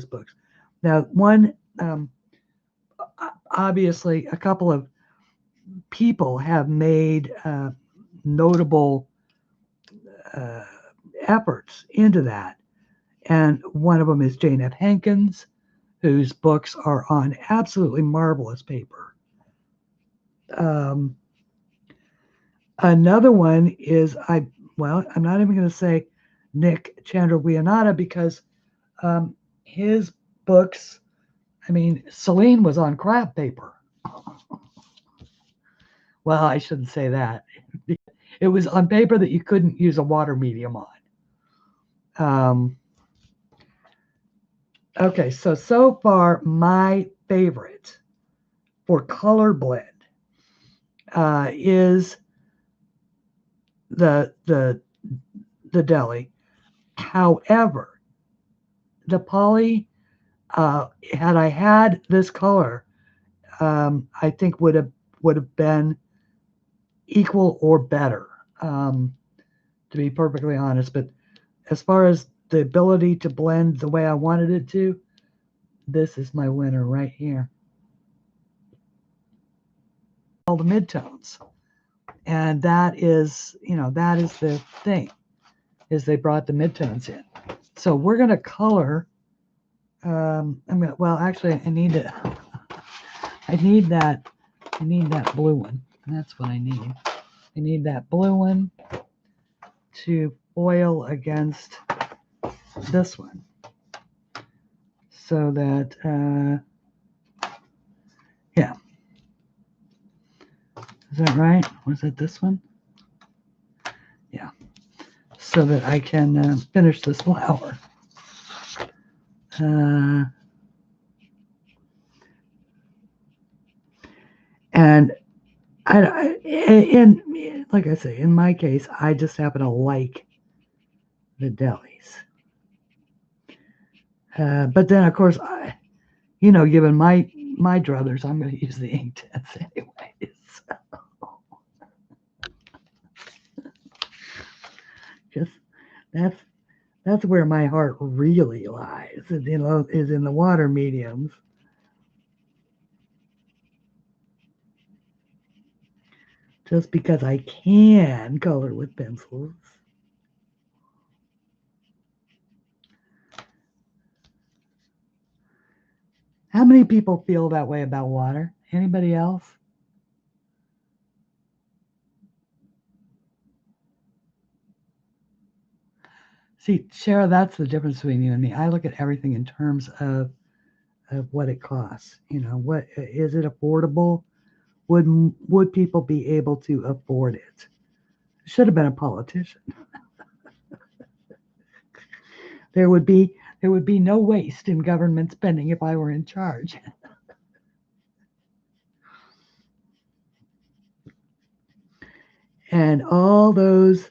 books. Now, one, obviously, a couple of people have made notable efforts into that. And one of them is Jane F. Hankins, whose books are on absolutely marvelous paper. Another one is, I'm not even going to say Nick Chandra-Wianata, because his books, I mean, Celine was on crap paper. Well, I shouldn't say that. It was on paper that you couldn't use a water medium on. Okay, so far, my favorite for color blend is the Deli. However, the Poly, had I had this color, I think would have been equal or better, to be perfectly honest. But as far as the ability to blend the way I wanted it to, this is my winner right here. All the midtones. And that is, that is the thing, is they brought the midtones in. So we're going to color, actually I need that blue one. That's what I need. I need that blue one to foil against this one, so that, yeah. Is that right? Was it this one? so that I can finish this flower. And like I say, in my case, I just happen to like the delis. But then, of course, given my druthers, I'm going to use the Inktense anyways. Just that's where my heart really lies. Is in the water mediums. Just because I can color with pencils. How many people feel that way about water? Anybody else? See, Shara, that's the difference between you and me. I look at everything in terms of what it costs. What is it affordable? Would people be able to afford it? Should have been a politician. There would be no waste in government spending if I were in charge. And all those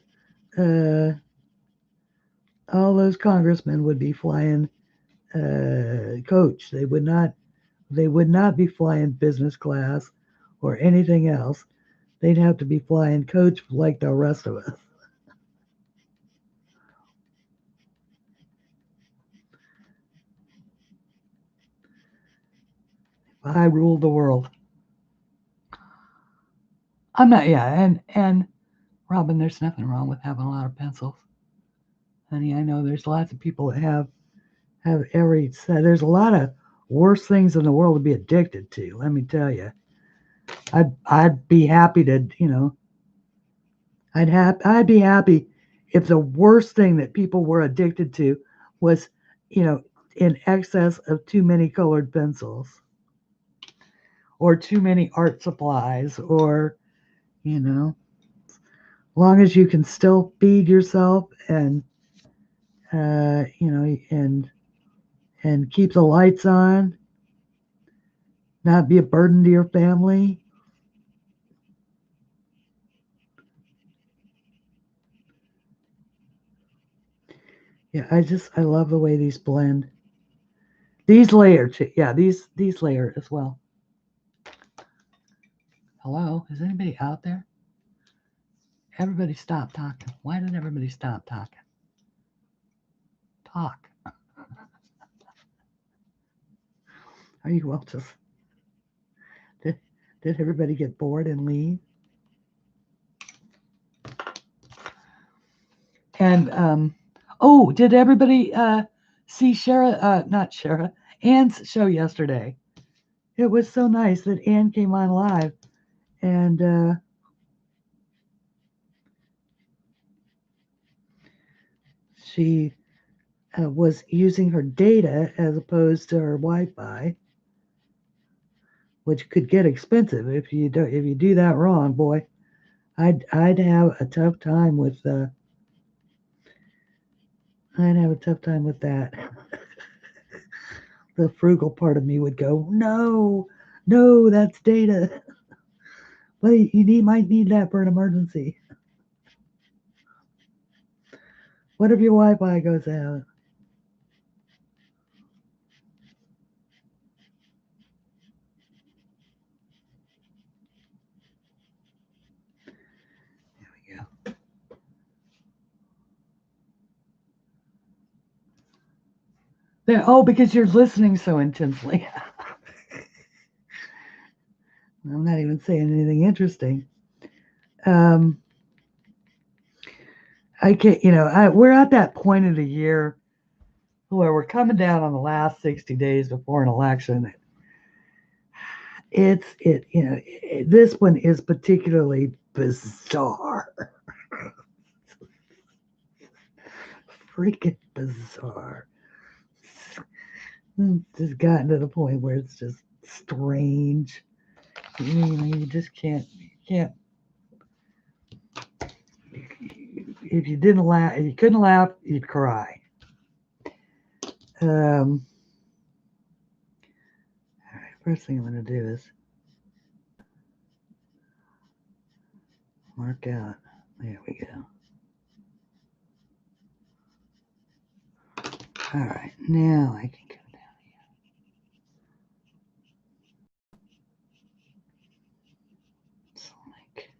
congressmen would be flying coach. They would not be flying business class or anything else. They'd have to be flying coach like the rest of us. I ruled the world. I'm not, yeah, and Robin, there's nothing wrong with having a lot of pencils. Honey, I know there's lots of people that have every set. There's a lot of worse things in the world to be addicted to. Let me tell you. I'd be happy to, I'd be happy if the worst thing that people were addicted to was, in excess of too many colored pencils or too many art supplies, or, long as you can still feed yourself and and keep the lights on, not be a burden to your family. Yeah, I love the way these blend. These layer, yeah, these layer as well. Hello, is anybody out there? Everybody stop talking. Why did everybody stop talking? Talk. Are you all just did everybody get bored and leave? And oh, did everybody see not Shara, Ann's show yesterday? It was so nice that Ann came on live, and she was using her data as opposed to her Wi-Fi, which could get expensive if you do that wrong, boy. I'd have a tough time with that. The frugal part of me would go, no, that's data. Well, you might need that for an emergency. What if your Wi-Fi goes out? There we go. Oh, because you're listening so intensely. I'm not even saying anything interesting. I can't, we're at that point of the year where we're coming down on the last 60 days before an election. This one is particularly bizarre. Freaking bizarre. It's just gotten to the point where it's just strange. You just can't if you didn't laugh, if you couldn't laugh, you'd cry. All right, first thing I'm going to do is mark out. There we go. All right, now I can go down here. So like,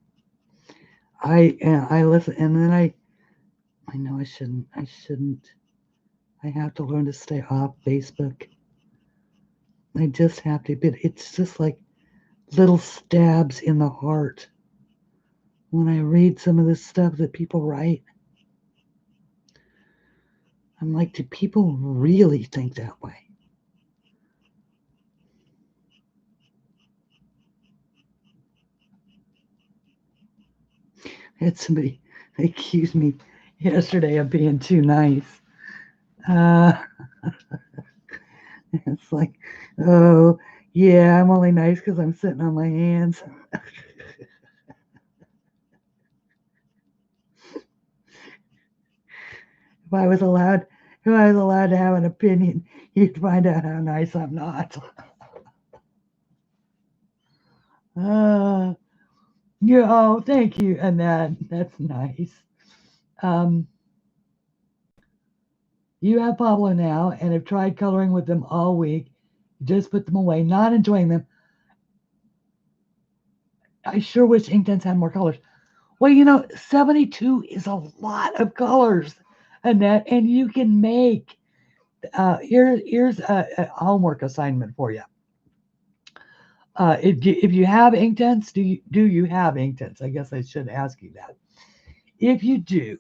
I listen, and then I know I shouldn't. I have to learn to stay off Facebook. I just have to, but it's just like little stabs in the heart when I read some of this stuff that people write. I'm like, do people really think that way? I had somebody accuse me yesterday of being too nice. It's like, oh, yeah, I'm only nice because I'm sitting on my hands. If I was allowed to have an opinion, you'd find out how nice I'm not. Yeah, oh, thank you, Annette. That's nice. You have Pablo now and have tried coloring with them all week. Just put them away, not enjoying them. I sure wish Inktense had more colors. Well, 72 is a lot of colors, Annette, and you can make. Here's a homework assignment for you. If you have Inktense, do you have Inktense? I guess I should ask you that. If you do,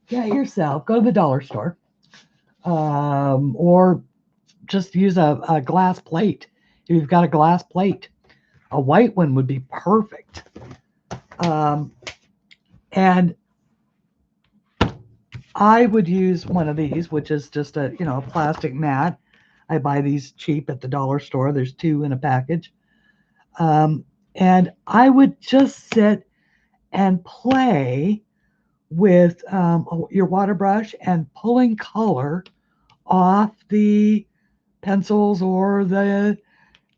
get yourself, go to the dollar store, or just use a glass plate. If you've got a glass plate, a white one would be perfect. And I would use one of these, which is just a plastic mat. I buy these cheap at the dollar store. There's 2 in a package. And I would just sit and play with your water brush and pulling color off the pencils or the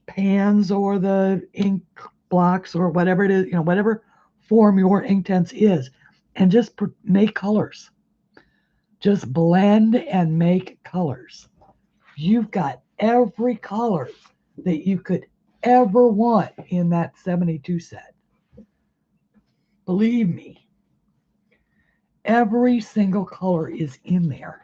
pans or the ink blocks or whatever it is, whatever form your Inktense is, and just make colors. Just blend and make colors. You've got every color that you could ever want in that 72 set. Believe me, every single color is in there.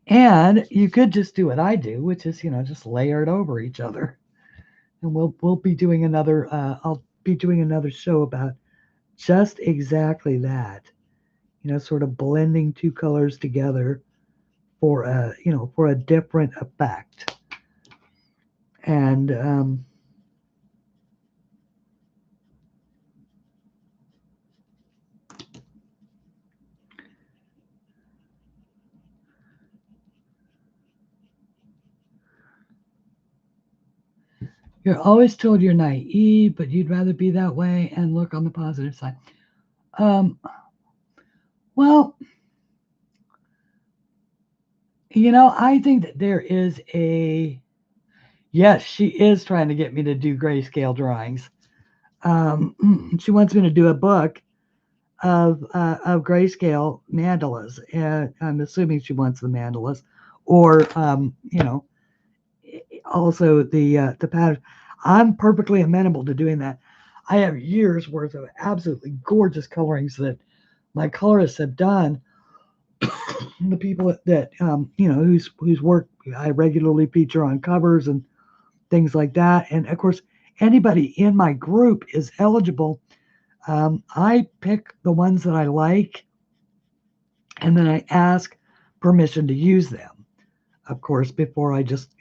And you could just do what I do, which is, just layer it over each other. And we'll be doing another, I'll be doing another show about just exactly that. Sort of blending 2 colors together for a different effect. And you're always told you're naive, but you'd rather be that way and look on the positive side. Well, I think that there is yes, she is trying to get me to do grayscale drawings. She wants me to do a book of grayscale mandalas. I'm assuming she wants the mandalas, or also the pattern. I'm perfectly amenable to doing that. I have years worth of absolutely gorgeous colorings that my colorists have done. The people that whose work I regularly feature on covers and things like that, and of course anybody in my group is eligible. I pick the ones that I like, and then I ask permission to use them, of course, before I just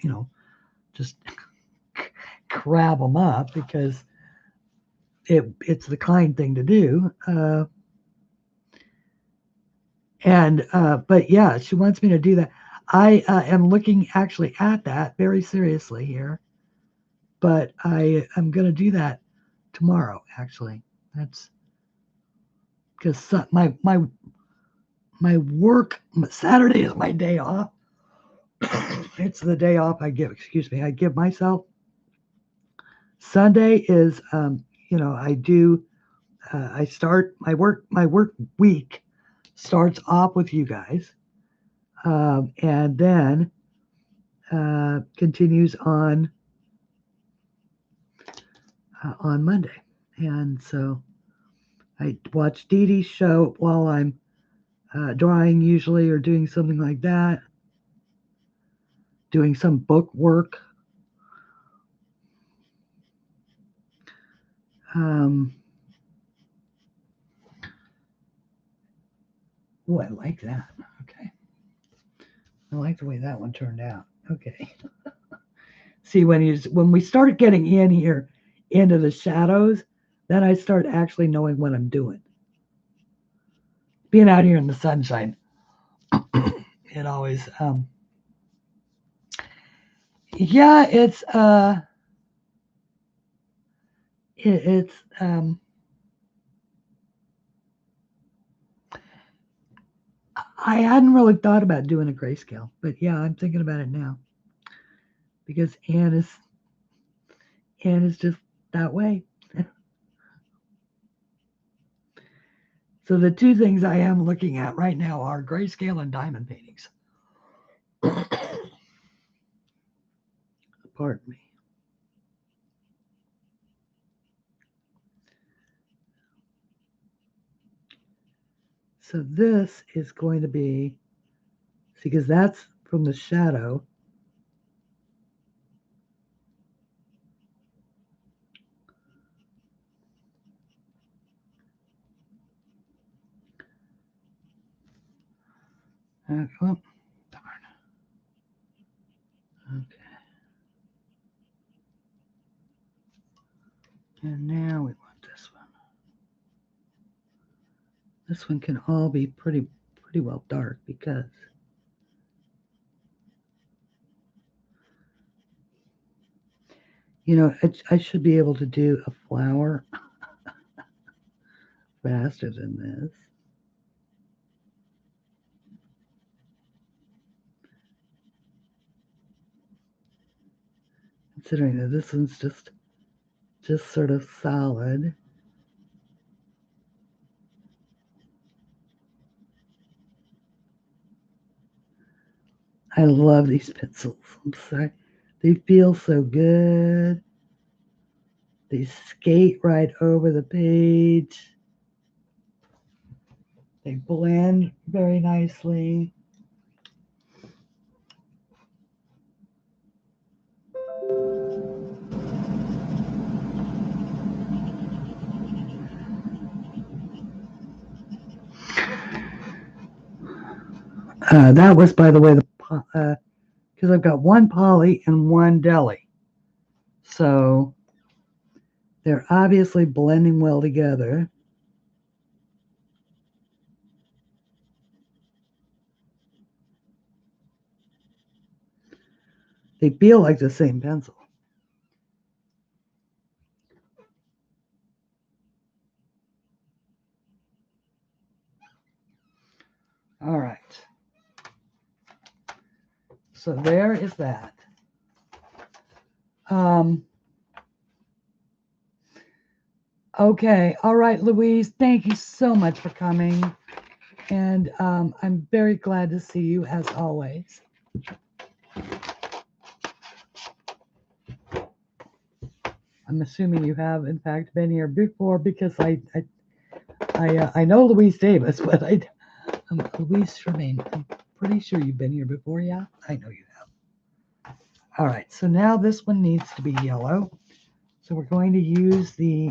crab them up, because it's the kind thing to do. But yeah, she wants me to do that. I am looking actually at that very seriously here. but I'm going to do that tomorrow, actually. That's because my work, Saturday is my day off. It's the day off I give myself. Sunday is, I start my work week starts off with you guys, and then continues on Monday. And so I watch Dee Dee's show while I'm drawing usually, or doing something like that, doing some book work. Oh, I like that. Okay. I like the way that one turned out. Okay. See, when we start getting in here into the shadows, then I start actually knowing what I'm doing. Being out here in the sunshine, it always, yeah, it's I hadn't really thought about doing a grayscale, but yeah, I'm thinking about it now because Ann is just that way. So the two things I am looking at right now are grayscale and diamond paintings. Pardon me. So this is going to be, because that's from the shadow. Oh, darn. Okay. And now we want this one. This one can all be pretty well dark because I should be able to do a flower faster than this. Considering that this one's just sort of solid. I love these pencils. I'm sorry. They feel so good. They skate right over the page. They blend very nicely. That was, by the way, because I've got one poly and one deli. So they're obviously blending well together. They feel like the same pencil. All right. So there is that. Okay. All right, Louise, thank you so much for coming. And I'm very glad to see you as always. I'm assuming you have, in fact, been here before because I know Louise Davis, but I'm Louise Tremaine. I'm pretty sure you've been here before. Yeah, I know you have. All right, so now this one needs to be yellow. So we're going to use the,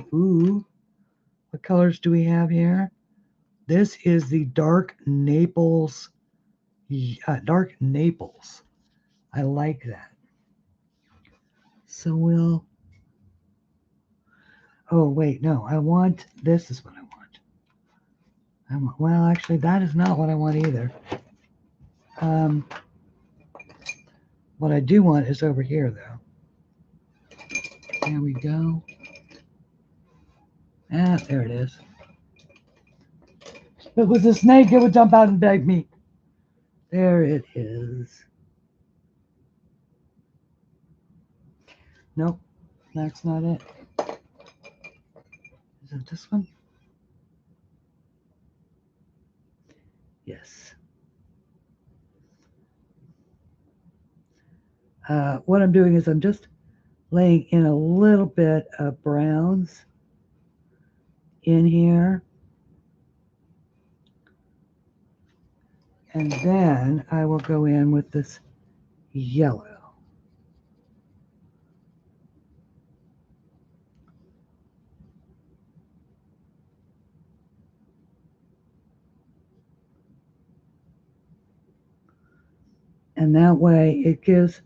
what colors do we have here? This is the dark Naples. Dark Naples. I like that. So we'll, oh wait, no, this is what I want. Well, actually, that is not what I want either. What I do want is over here, though. There we go. Ah, there it is. If it was a snake, it would jump out and beg me. There it is. Nope, that's not it. Is it this one? Yes. What I'm doing is I'm just laying in a little bit of browns in here. And then I will go in with this yellow. And that way it gives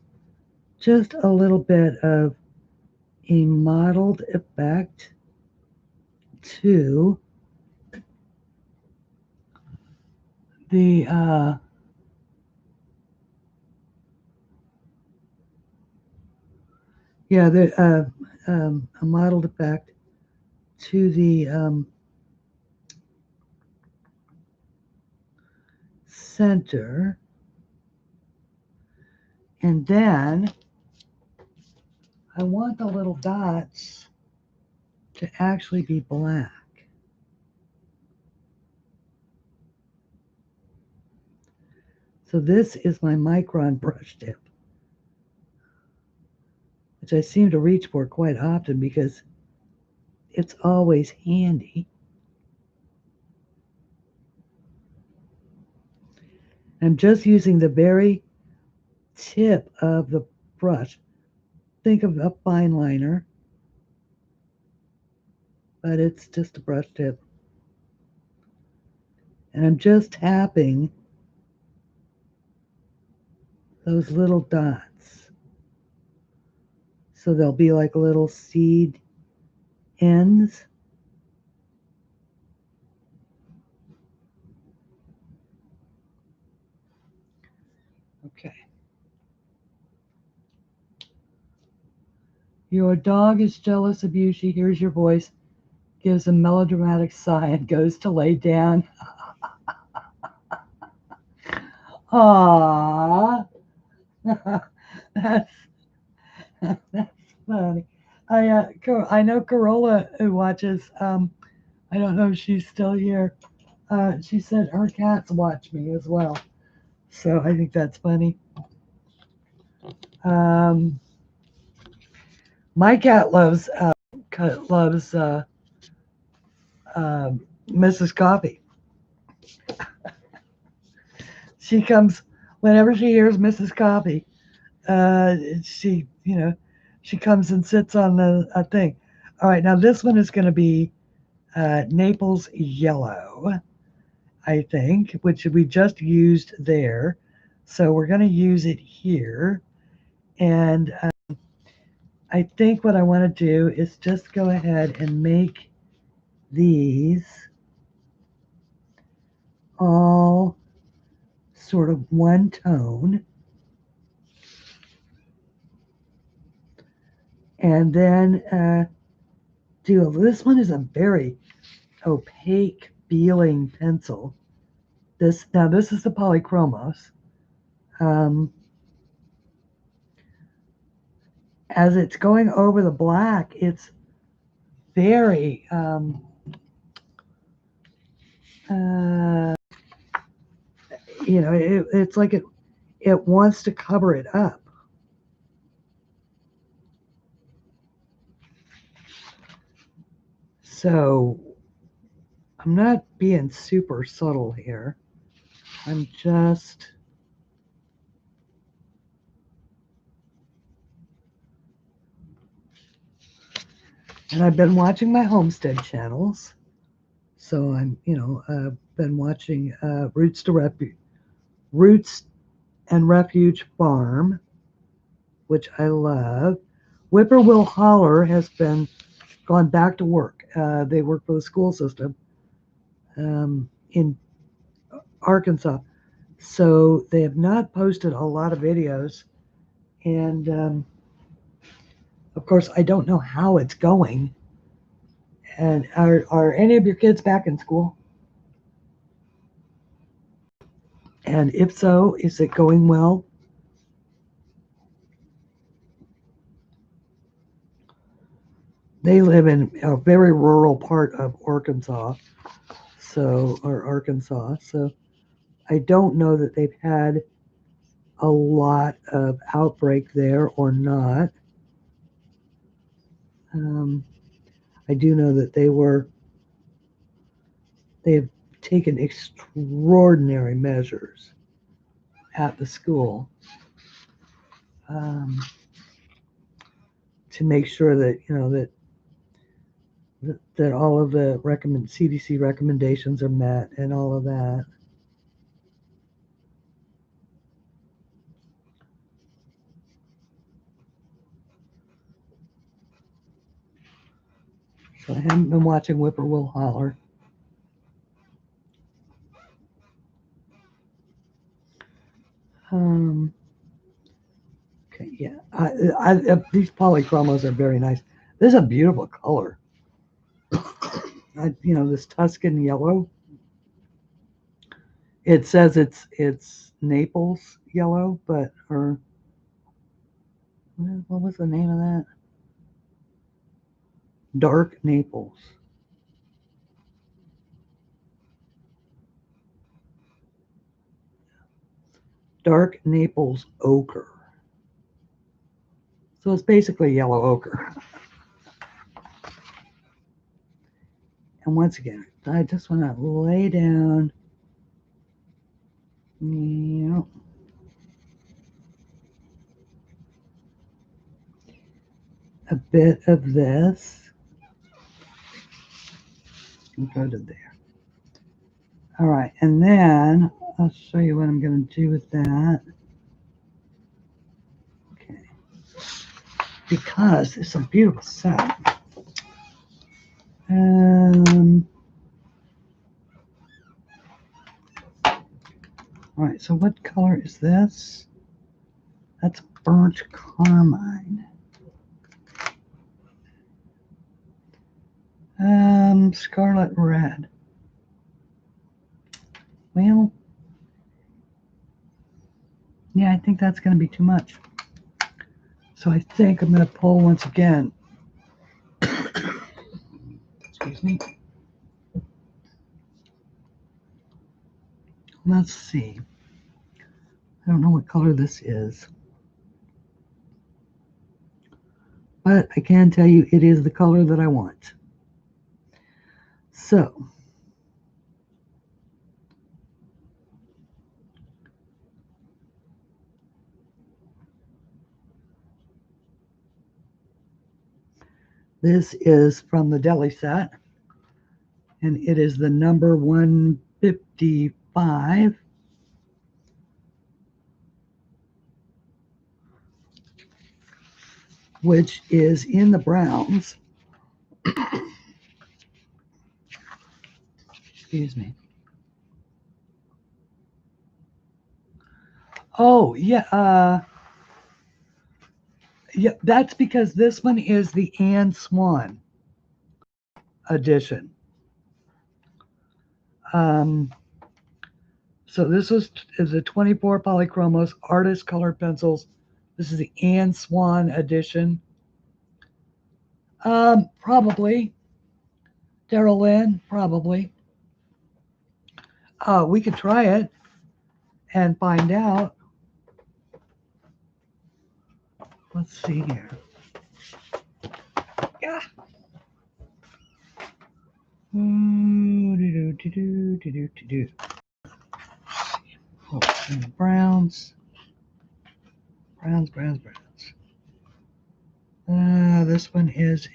just a little bit of a mottled effect to the a mottled effect to the center. And then I want the little dots to actually be black. So this is my micron brush tip, which I seem to reach for quite often because it's always handy. I'm just using the very tip of the brush. Think of a fine liner, but it's just a brush tip. And I'm just tapping those little dots. So they'll be like little seed ends. Okay. Your dog is jealous of you. She hears your voice, gives a melodramatic sigh, and goes to lay down. Aww. that's funny. I know Corolla who watches. I don't know if she's still here. She said her cats watch me as well, so I think that's funny. My cat loves Mrs. Coffee. She comes whenever she hears Mrs. Coffee. She comes and sits on the thing. All right, now this one is going to be Naples yellow, I think, which we just used there. So we're going to use it here. And I think what I want to do is just go ahead and make these all sort of one tone. And then this one is a very opaque feeling pencil. This is the Polychromos. As it's going over the black, it's very it's like it wants to cover it up. So I'm not being super subtle here. I'm just and I've been watching my homestead channels. So I'm, been watching Roots and Refuge Farm, which I love. Whippoorwill Holler has gone back to work. They work for the school system in Arkansas. So they have not posted a lot of videos. And Of course, I don't know how it's going. And are any of your kids back in school? And if so, is it going well? They live in a very rural part of Arkansas, so I don't know that they've had a lot of outbreak there or not. I do know that they have taken extraordinary measures at the school um, to make sure that that all of the CDC recommendations are met and all of that. So I haven't been watching Whippoorwill Holler. Okay, yeah, these polychromos are very nice. This is a beautiful color. This Tuscan yellow. It says it's Naples yellow, or what was the name of that? Dark Naples. Dark Naples ochre. So it's basically yellow ochre. And once again, I just want to lay down, a bit of this. And go to there. All right, and then I'll show you what I'm going to do with that. Okay. Because it's a beautiful set. All right, so what color is this? That's burnt carmine. Scarlet red. Well, yeah, I think that's going to be too much. So I think I'm going to pull once again. Excuse me. Let's see. I don't know what color this is. But I can tell you it is the color that I want. So this is from the deli set, and it is the number 155. Which is in the browns. Excuse me. Oh, yeah. Yeah, that's because this one is the Ann Swan edition. So this is the 24 Polychromos artist colored pencils. This is the Ann Swan edition. Probably. Daryl Lynn, probably. We could try it and find out. Let's see here. Yeah. Oh, and browns. Browns. This one is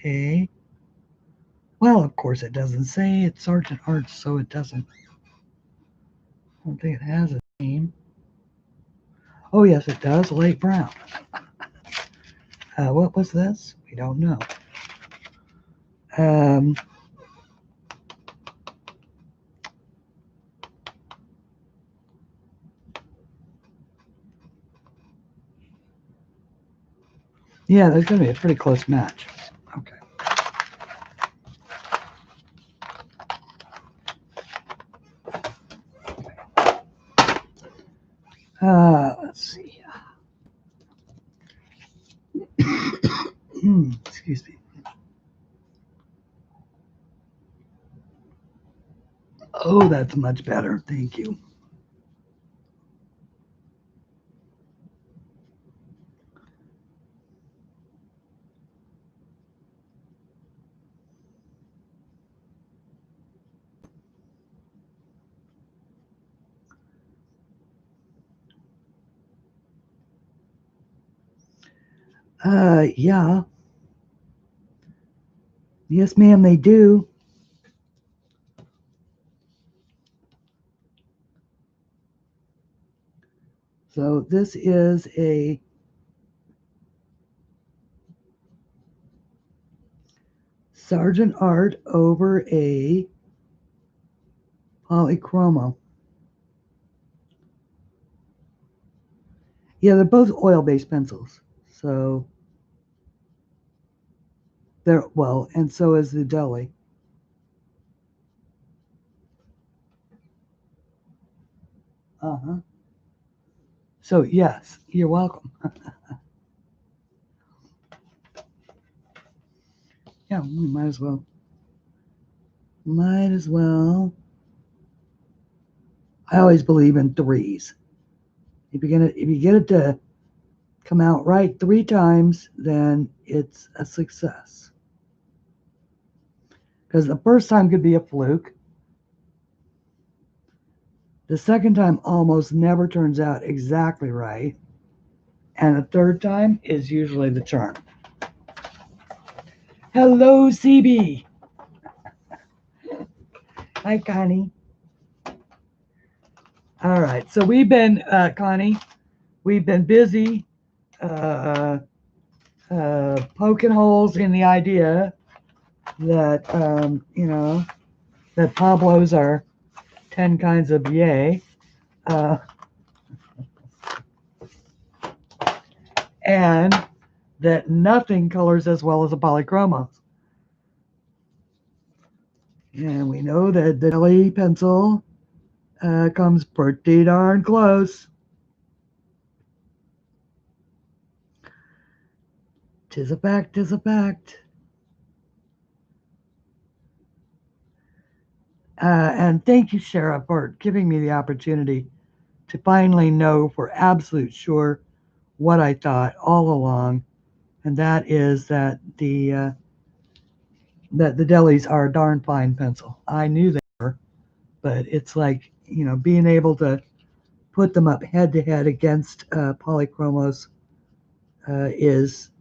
well, of course it doesn't say it's Sergeant Arts, so it doesn't. I don't think it has a name. Oh, yes, it does. Light brown. What was this? We don't know. Yeah, there's going to be a pretty close match. Okay. Let's see. Excuse me. Oh, that's much better. Thank you. Yeah. Yes, ma'am, they do. So this is a Sergeant Art over a Polychromo. Yeah, they're both oil-based pencils. So they're, well, and so is the Deli. Uh-huh. So yes, you're welcome. Yeah, we might as well. Might as well. I always believe in threes. If you get it to come out right 3 times, then it's a success. Because the first time could be a fluke. The second time almost never turns out exactly right. And the third time is usually the charm. Hello, CB. Hi, Connie. All right, so we've been, Connie, we've been busy poking holes in the idea that, that Pablos are 10 kinds of yay. And that nothing colors as well as a Polychromo. And we know that the Deli pencil comes pretty darn close. Tis a fact, tis a fact. And thank you, Shara, for giving me the opportunity to finally know for absolute sure what I thought all along, and that is that the delis are a darn fine pencil. I knew they were, but it's like, being able to put them up head to head against Polychromos is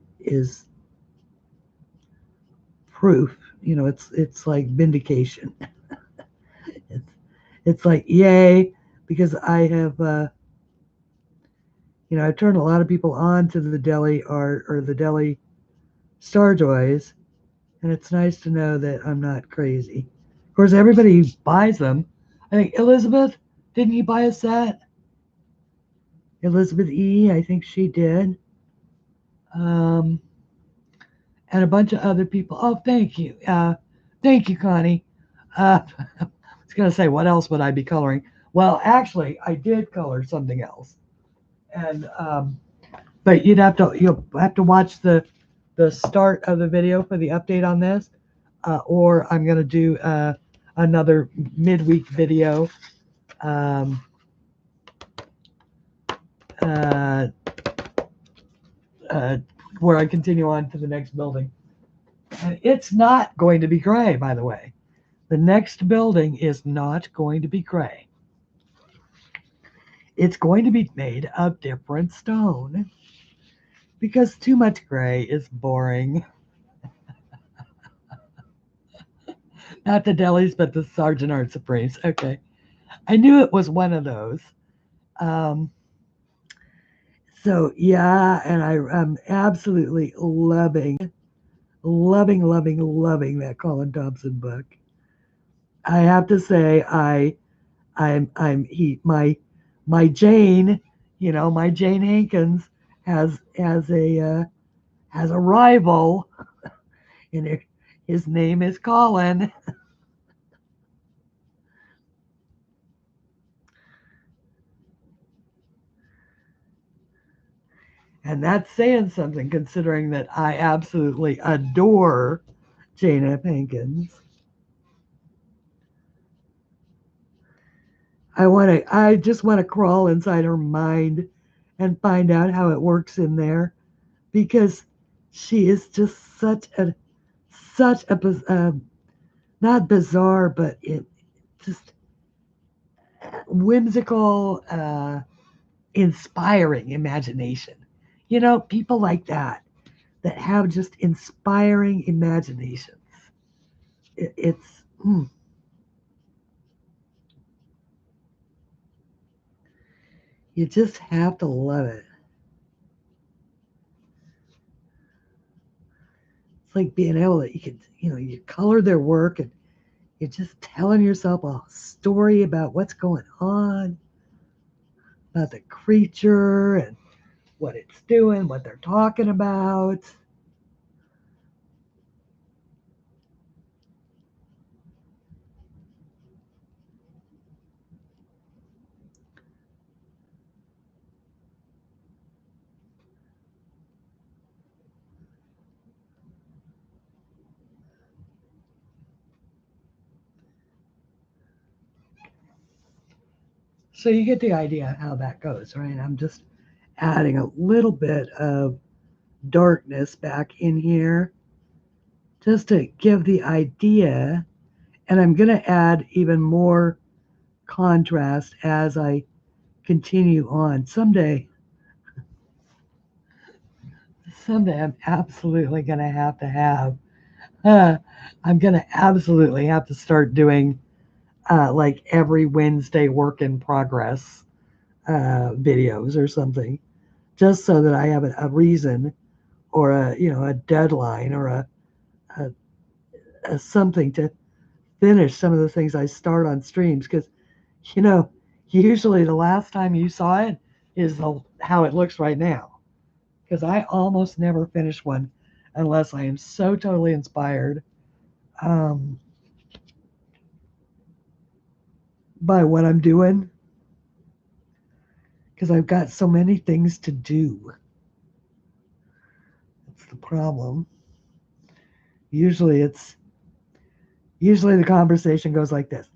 proof. It's like vindication. It's like yay, because I have I've turned a lot of people on to the Deli art or the Deli Star Joys, and it's nice to know that I'm not crazy. Of course, everybody buys them. I think Elizabeth, didn't you buy a set? Elizabeth E, I think she did. And a bunch of other people. Oh, thank you. Thank you, Connie. I was going to say, what else would I be coloring? Well, actually, I did color something else. And but you'll have to watch the start of the video for the update on this, or I'm going to do another midweek video uh, where I continue on to the next building. And it's not going to be gray, by the way. The next building is not going to be gray. It's going to be made of different stone because too much gray is boring. Not the delis, but the Sergeant Art Supremes. Okay. I knew it was one of those. So yeah, and I'm absolutely loving that Colin Thompson book. I have to say, my Jane, my Jane Hankins has a has a rival, and his name is Colin. And that's saying something considering that I absolutely adore Jana Pinkins. I just want to crawl inside her mind and find out how it works in there because she is just such a not bizarre, but it just whimsical, inspiring imagination. You know, people like that have just inspiring imaginations. It's you just have to love it. It's like being able to you color their work and you're just telling yourself a story about what's going on, about the creature and what it's doing, what they're talking about. So you get the idea how that goes, right? I'm just adding a little bit of darkness back in here just to give the idea. And I'm going to add even more contrast as I continue on. Someday I'm absolutely going to uh, I'm going to absolutely have to start doing like every Wednesday work in progress videos or something, just so that I have a reason or a deadline or a, a something to finish some of the things I start on streams because you know usually the last time you saw it is how it looks right now because I almost never finish one unless I am so totally inspired um, by what I'm doing because I've got so many things to do. That's the problem. Usually it's usually the conversation goes like this.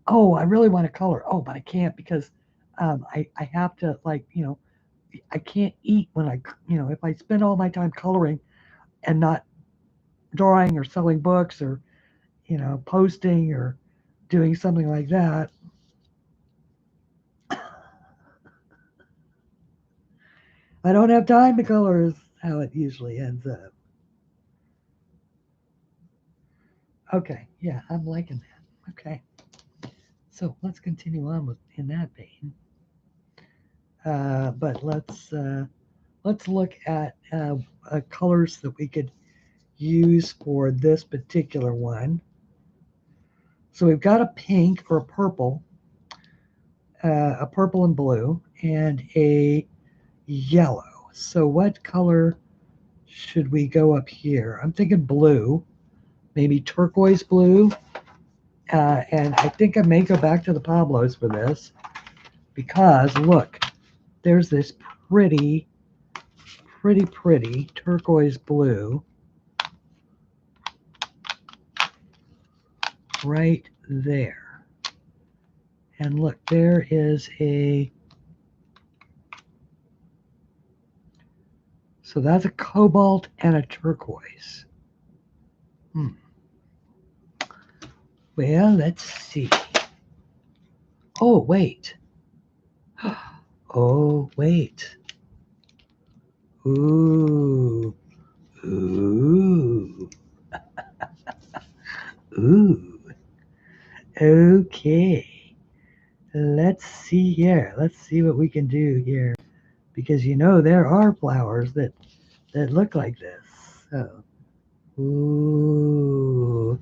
Oh, I really want to color. Oh, but I can't because I have to I can't eat when if I spend all my time coloring and not drawing or selling books or, posting or doing something like that. I don't have time to color is how it usually ends up. Okay, yeah, I'm liking that. Okay, so let's continue on with in that vein. But let's look at colors that we could use for this particular one. So we've got a pink or a purple and blue, and a yellow. So what color should we go up here? I'm thinking blue, maybe turquoise blue. And I think I may go back to the Pablos for this because look, there's this pretty, pretty turquoise blue right there. And look, there is so that's a cobalt and a turquoise. Well, let's see. Oh, wait. Oh, wait. Ooh. Ooh. Ooh. Okay. Let's see here. Let's see what we can do here. Because there are flowers that look like this. So, ooh.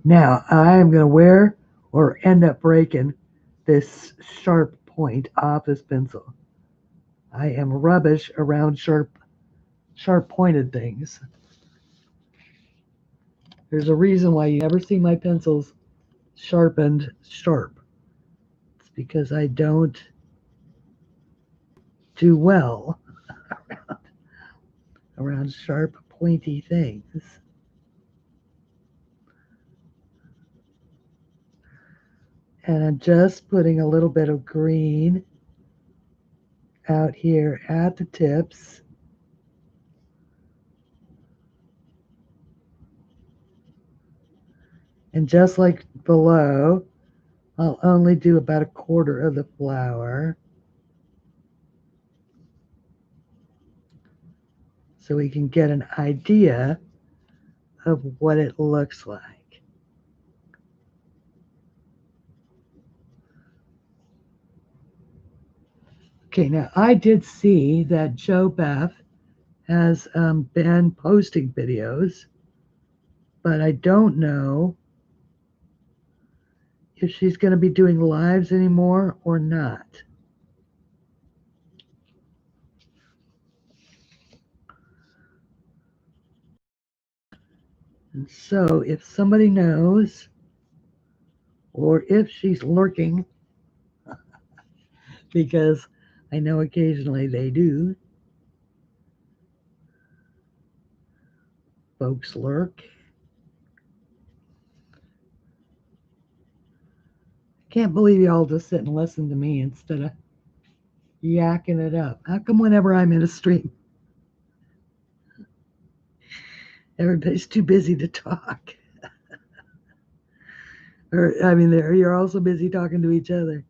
Now I'm gonna wear or end up breaking this sharp point off this pencil. I am rubbish around sharp pointed things. There's a reason why you never see my pencils sharpened sharp. It's because I don't do well around sharp, pointy things. And I'm just putting a little bit of green out here at the tips. And just like below, I'll only do about a quarter of the flower, so we can get an idea of what it looks like. Okay, now I did see that Jo Beth has been posting videos, but I don't know if she's going to be doing lives anymore or not. And so if somebody knows, or if she's lurking, because I know occasionally they do, folks lurk. Can't believe y'all just sit and listen to me instead of yakking it up. How come whenever I'm in a stream, everybody's too busy to talk? Or, I mean, you're also busy talking to each other.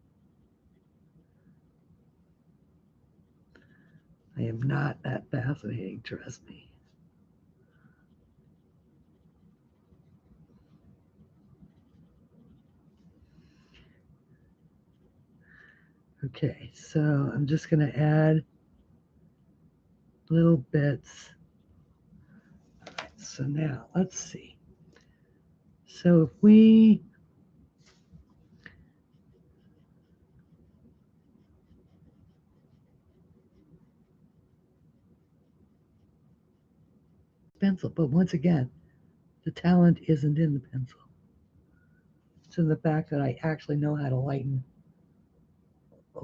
I am not that fascinating, trust me. Okay, so I'm just going to add little bits. All right, so now let's see. So if we pencil, but once again, the talent isn't in the pencil. It's in the fact that I actually know how to lighten. No,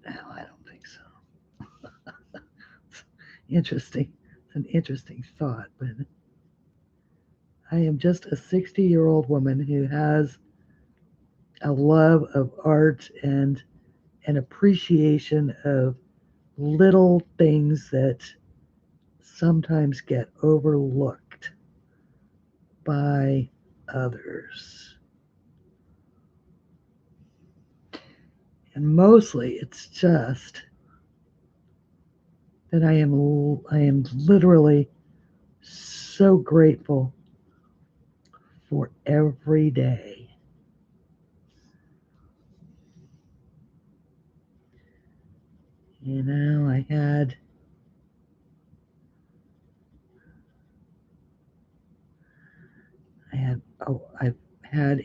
I don't think so. Interesting. It's an interesting thought, but I am just a 60-year-old woman who has a love of art and an appreciation of little things that sometimes get overlooked by others. And mostly it's just that I am literally so grateful for every day. You know, I've had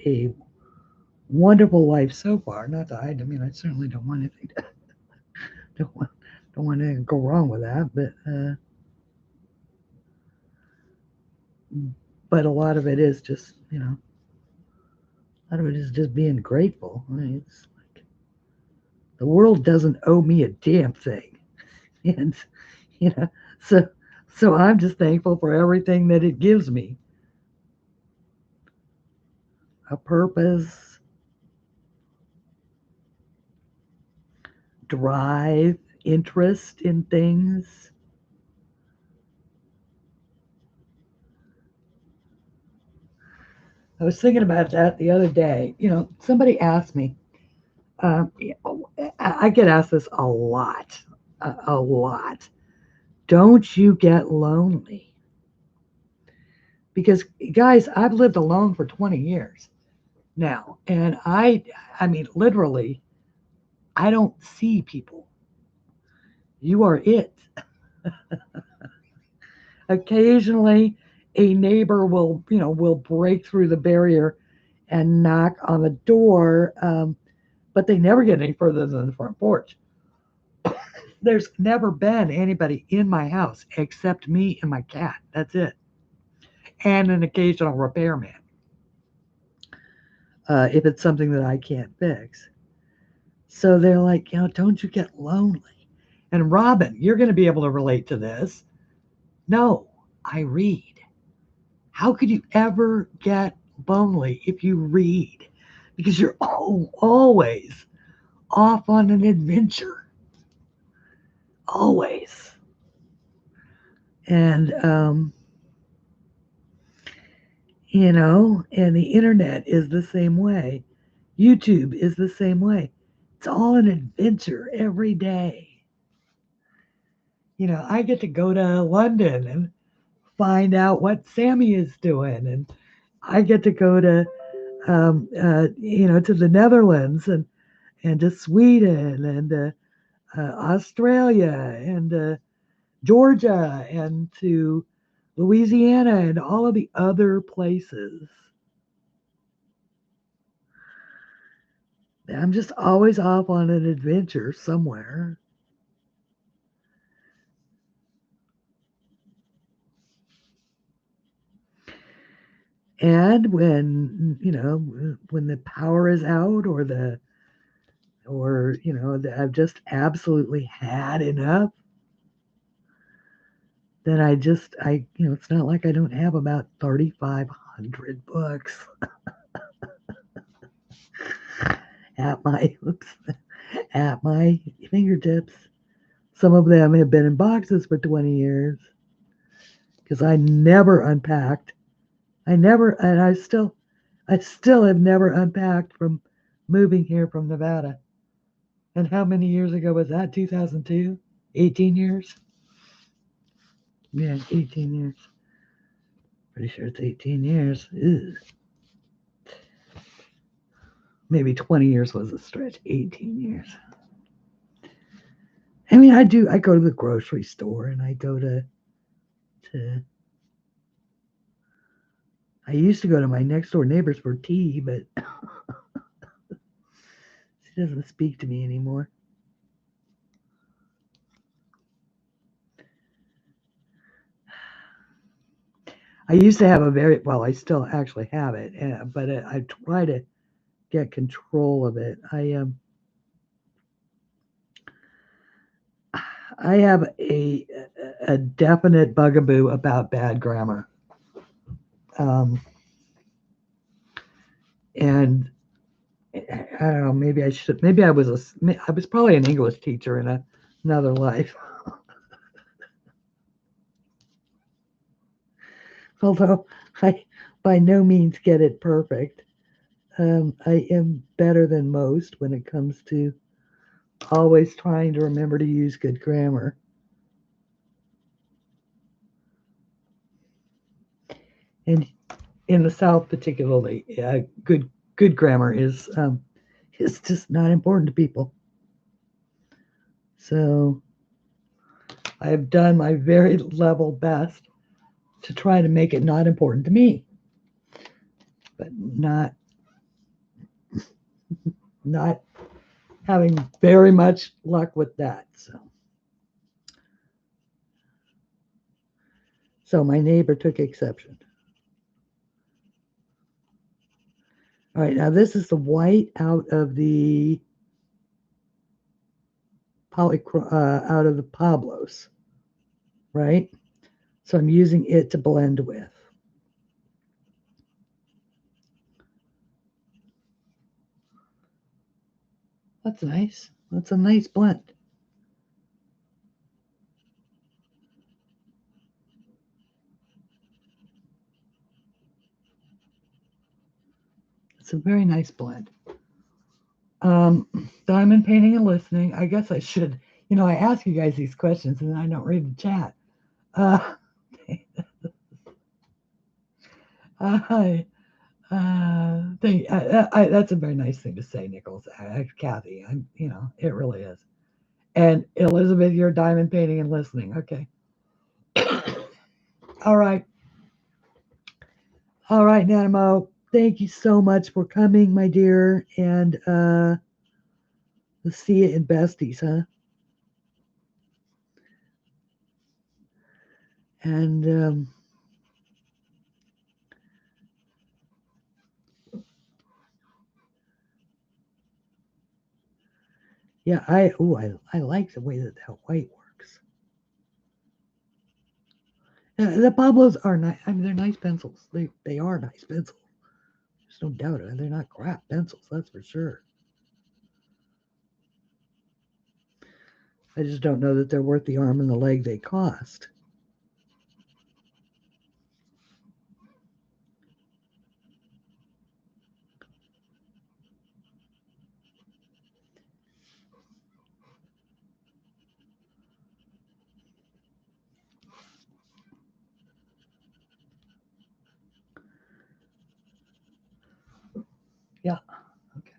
a wonderful life so far. Not that I mean, I certainly don't want anything to, don't want anything to go wrong with that, but a lot of it is just, you know, a lot of it is just being grateful. I mean, it's like the world doesn't owe me a damn thing, and you know, so I'm just thankful for everything that it gives me. A purpose, drive, interest in things. I was thinking about that the other day. You know, somebody asked me, I get asked this a lot, a lot. Don't you get lonely? Because, guys, I've lived alone for 20 years now. And I mean, literally, I don't see people. You are it. Occasionally, a neighbor will, will break through the barrier and knock on the door. but they never get any further than the front porch. There's never been anybody in my house except me and my cat. That's it. And an occasional repairman. If it's something that I can't fix. So they're like, don't you get lonely? And Robin, you're going to be able to relate to this. No, I read. How could you ever get lonely if you read? Because you're always off on an adventure. Always. And, and the internet is the same way. YouTube is the same way. It's all an adventure every day. I get to go to London and find out what Sammy is doing, and I get to go to, to the Netherlands and to Sweden and Australia and Georgia and to Louisiana and all of the other places. I'm just always off on an adventure somewhere. And when the power is out or I've just absolutely had enough, then it's not like I don't have about 3,500 books at my fingertips. Some of them have been in boxes for 20 years because I never unpacked. I still have never unpacked from moving here from Nevada. And how many years ago was that? 2002? 18 years? Yeah, 18 years. Pretty sure it's 18 years. Ew. Maybe 20 years was a stretch. 18 years. I mean, I go to the grocery store and I go to I used to go to my next door neighbors for tea, but she doesn't speak to me anymore. I used to have I still actually have it, but I try to get control of it. I have a definite bugaboo about bad grammar. And I don't know, maybe I was probably an English teacher in another life. Although I by no means get it perfect. I am better than most when it comes to always trying to remember to use good grammar. And in the South, particularly, good grammar is just not important to people. So I have done my very level best to try to make it not important to me, but not having very much luck with that. So my neighbor took exception. All right, now this is the white out of the out of the Pablos, right? So I'm using it to blend with. That's nice. That's a nice blend. It's a very nice blend. Diamond painting and listening. I guess I should, I ask you guys these questions and I don't read the chat. That's a very nice thing to say, Nichols. Kathy, it really is. And Elizabeth, you're diamond painting and listening. Okay. All right. All right, Nanamo. Thank you so much for coming, my dear. And see it in besties, huh? And yeah, I like the way that white works. The Pablos are nice. I mean, they're nice pencils. They are nice pencils. There's no doubt of it. They're not crap pencils, that's for sure. I just don't know that they're worth the arm and the leg they cost. Yeah. Okay.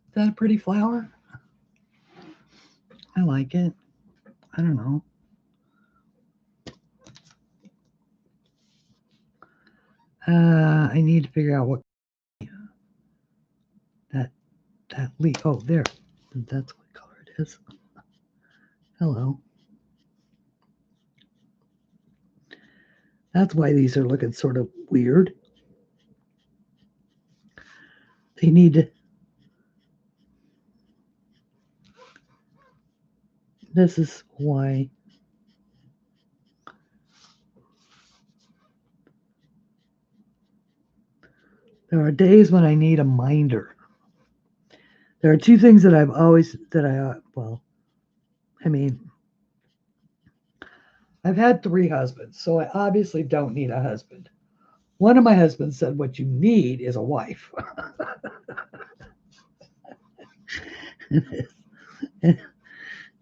Is that a pretty flower? I like it. I don't know. I need to figure out what that leaf. Oh, there. That's what color it is. Hello. That's why these are looking sort of weird. They need to. This is why. There are days when I need a minder. There are two things that I mean, I've had 3 husbands, so I obviously don't need a husband. One of my husbands said, what you need is a wife.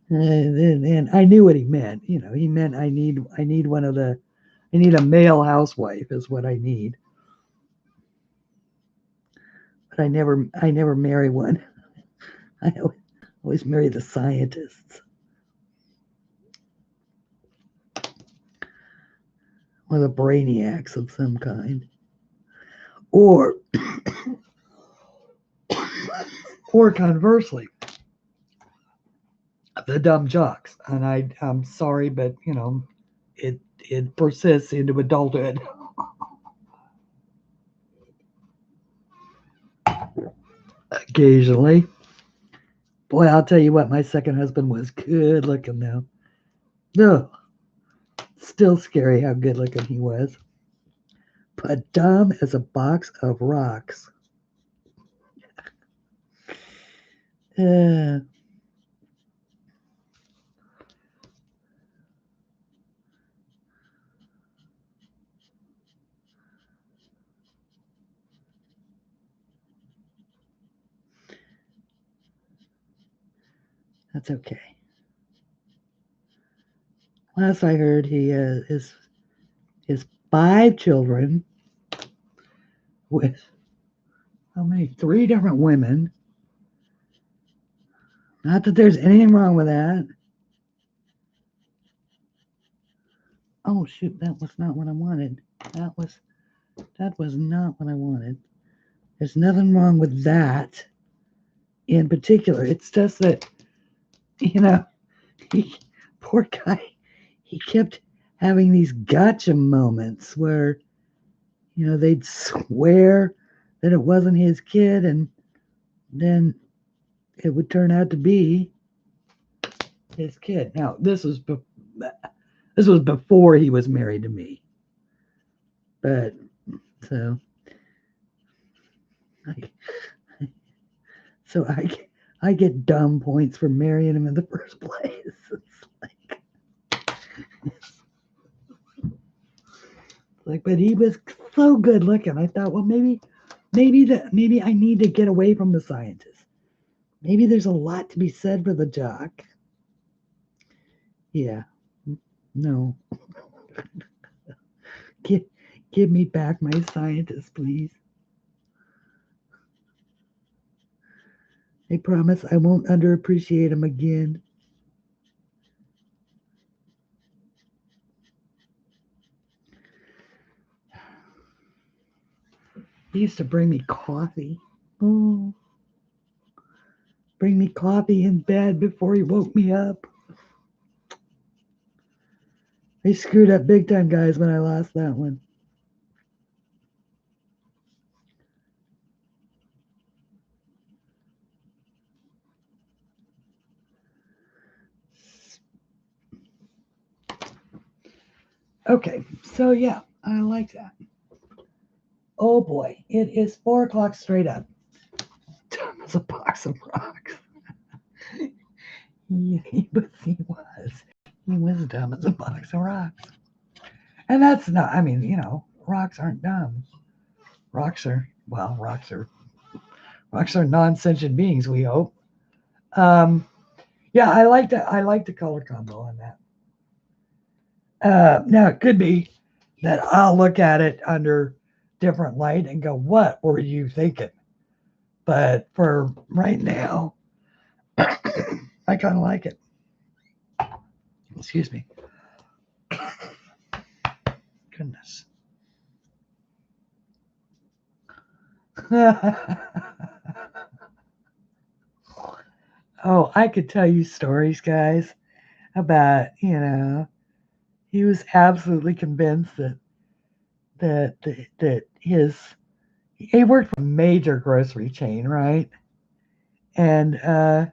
and I knew what he meant. You know, he meant I need I need a male housewife is what I need. But I never marry one. I always marry the scientists or the brainiacs of some kind. Or or conversely, the dumb jocks. And I'm sorry, but you know, it persists into adulthood. Occasionally. Boy, I'll tell you what, my second husband was good looking though. No, still scary how good looking he was. But dumb as a box of rocks. Uh, that's okay. Last I heard, he his 5 children with how many? 3 different women. Not that there's anything wrong with that. Oh shoot, that was not what I wanted. That was not what I wanted. There's nothing wrong with that in particular. It's just that, you know, he, poor guy, he kept having these gotcha moments where, you know, they'd swear that it wasn't his kid, and then it would turn out to be his kid. Now, this was before he was married to me, but so I, so I get dumb points for marrying him in the first place. Like, but he was so good looking. I thought, well, maybe I need to get away from the scientist. Maybe there's a lot to be said for the jock. Yeah, no. give, give me back my scientist, please. I promise I won't underappreciate him again. He used to bring me coffee. Oh, bring me coffee in bed before he woke me up. I screwed up big time, guys, when I lost that one. Okay, so yeah, I like that. Oh boy, it is 4 o'clock straight up. Dumb as a box of rocks. He was. He was dumb as a box of rocks. And that's not, I mean, rocks aren't dumb. Rocks are, well, rocks are non-sentient beings, we hope. Yeah, I like the color combo on that. Now it could be that I'll look at it under different light and go, what were you thinking? But for right now, I kind of like it. Excuse me. Goodness. Oh, I could tell you stories, guys, about, he was absolutely convinced that he worked for a major grocery chain, right? And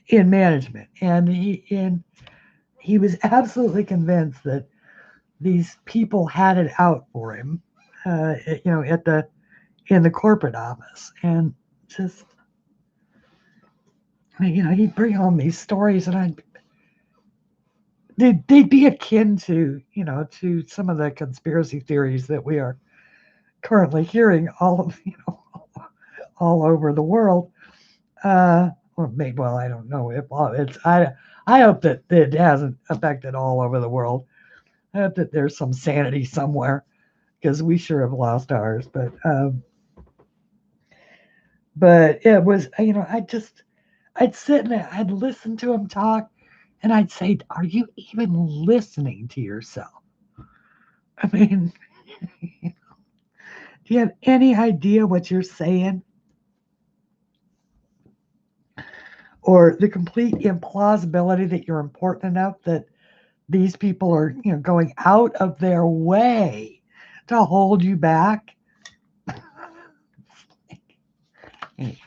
in management, and he was absolutely convinced that these people had it out for him, in the corporate office, and just, he'd bring home these stories, and they'd be akin to, to some of the conspiracy theories that we are currently hearing all over the world. Or maybe, well, I don't know if it's, I hope that it hasn't affected all over the world. I hope that there's some sanity somewhere, because we sure have lost ours. But it was, I'd sit and I'd listen to him talk, and I'd say, "Are you even listening to yourself? I mean, do you have any idea what you're saying?" Or the complete implausibility that you're important enough that these people are, going out of their way to hold you back. Anyway,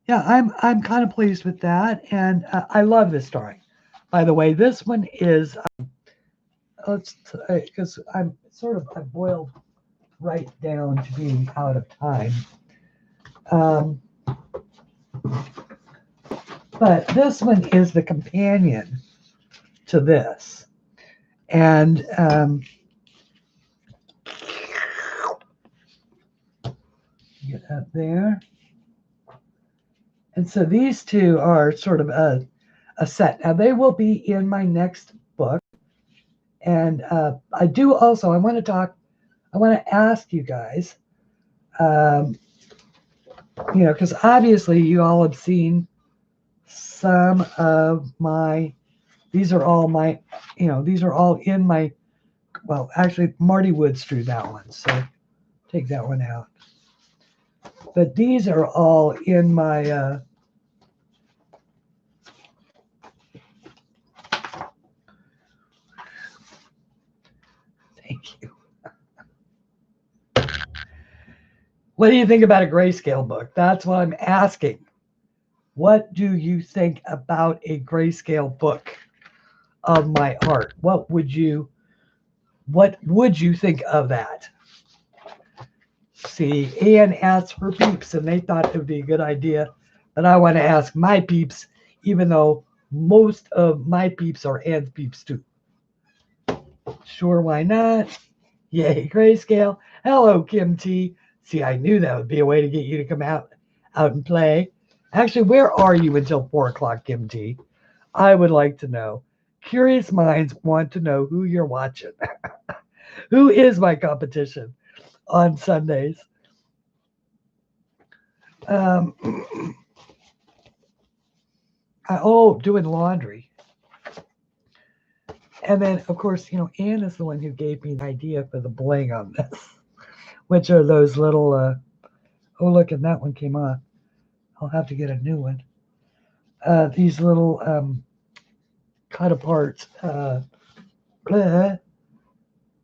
yeah, I'm kind of pleased with that, and I love this story. By the way, this one is because I boiled right down to being out of time. But this one is the companion to this, and get up there. And so these two are sort of a set. Now they will be in my next book. And I want to ask you guys, because obviously you all have seen some of these are all in my, well, actually Marty Woods drew that one, so take that one out. But these are all in my, thank you. What do you think about a grayscale book? That's what I'm asking. What do you think about a grayscale book of my art? What would you think of that? See, Ann asked her peeps, and they thought it would be a good idea. But I want to ask my peeps, even though most of my peeps are Ann's peeps too. Sure, why not? Yay, grayscale. Hello, Kim T. See, I knew that would be a way to get you to come out and play. Actually, where are you until 4 o'clock, Kim T? I would like to know. Curious minds want to know who you're watching. Who is my competition on Sundays? Doing laundry. And then, of course, Ann is the one who gave me the idea for the bling on this, which are those little, oh, look, and that one came off. I'll have to get a new one. These little cut apart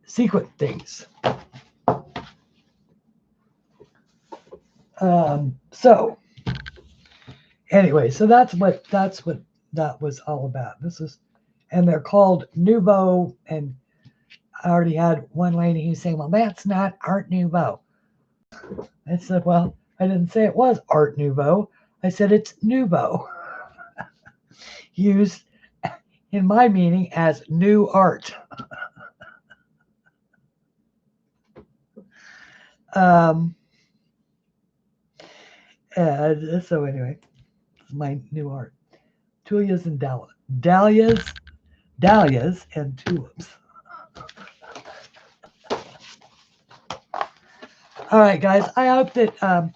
sequin things. So anyway, so that's what that was all about. And they're called Nouveau. And I already had one lady who's saying, well, that's not Art Nouveau. I said, well, I didn't say it was Art Nouveau. I said it's Nouveau, used in my meaning as new art. So anyway, it's my new art. Tulias and dahlias and tulips. All right, guys. I hope that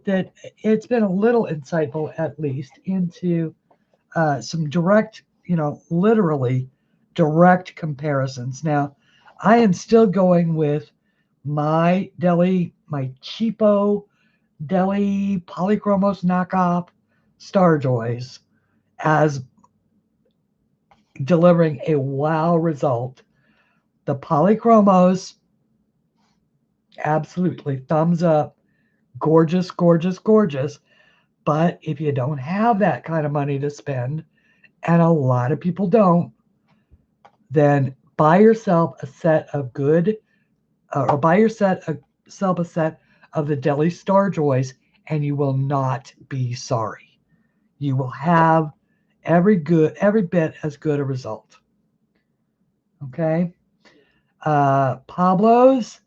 that it's been a little insightful, at least, into some direct, literally direct comparisons. Now, I am still going with my cheapo Deli Polychromos knockoff Star Joys as delivering a wow result. The Polychromos, absolutely thumbs up, gorgeous, gorgeous, gorgeous. But if you don't have that kind of money to spend, and a lot of people don't, then buy yourself a set of good, or buy yourself a set of the Deli Star Joys, and you will not be sorry. You will have every bit as good a result. Okay. Pablo's,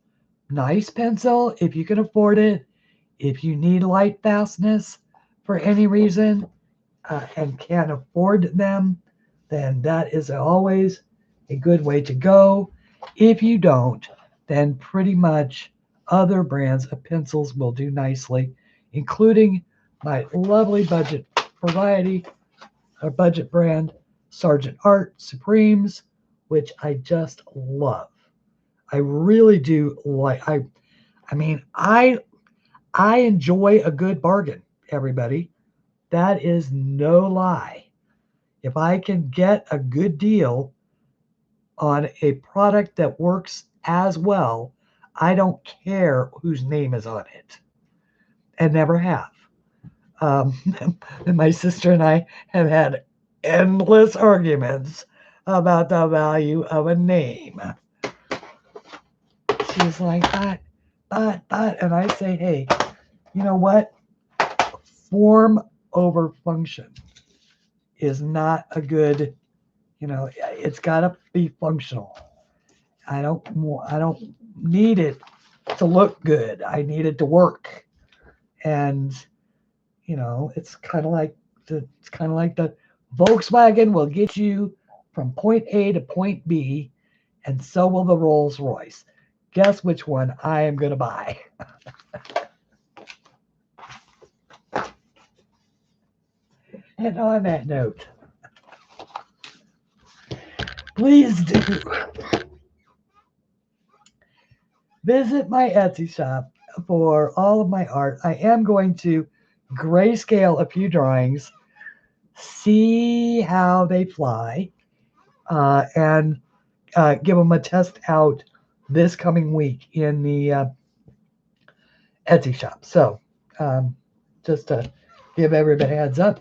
nice pencil if you can afford it. If you need light fastness for any reason and can't afford them, then that is always a good way to go. If you don't, then pretty much other brands of pencils will do nicely, including my lovely budget variety or budget brand Sargent Art Supremes, which I just love. I really do like. I enjoy a good bargain, everybody. That is no lie. If I can get a good deal on a product that works as well, I don't care whose name is on it, and never have. My sister and I have had endless arguments about the value of a name. She's like, but, and I say, hey, you know what? Form over function is not a good, it's got to be functional. I don't need it to look good. I need it to work. And it's kind of like the Volkswagen will get you from point A to point B, and so will the Rolls Royce. Guess which one I am going to buy. And on that note, please do visit my Etsy shop for all of my art. I am going to grayscale a few drawings, see how they fly, and give them a test out this coming week in the Etsy shop. So just to give everybody a heads up.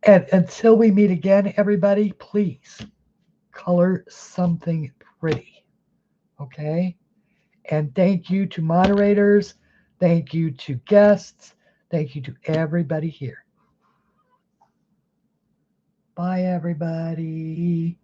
And until we meet again, everybody, please color something pretty. Okay? And thank you to moderators. Thank you to guests. Thank you to everybody here. Bye, everybody.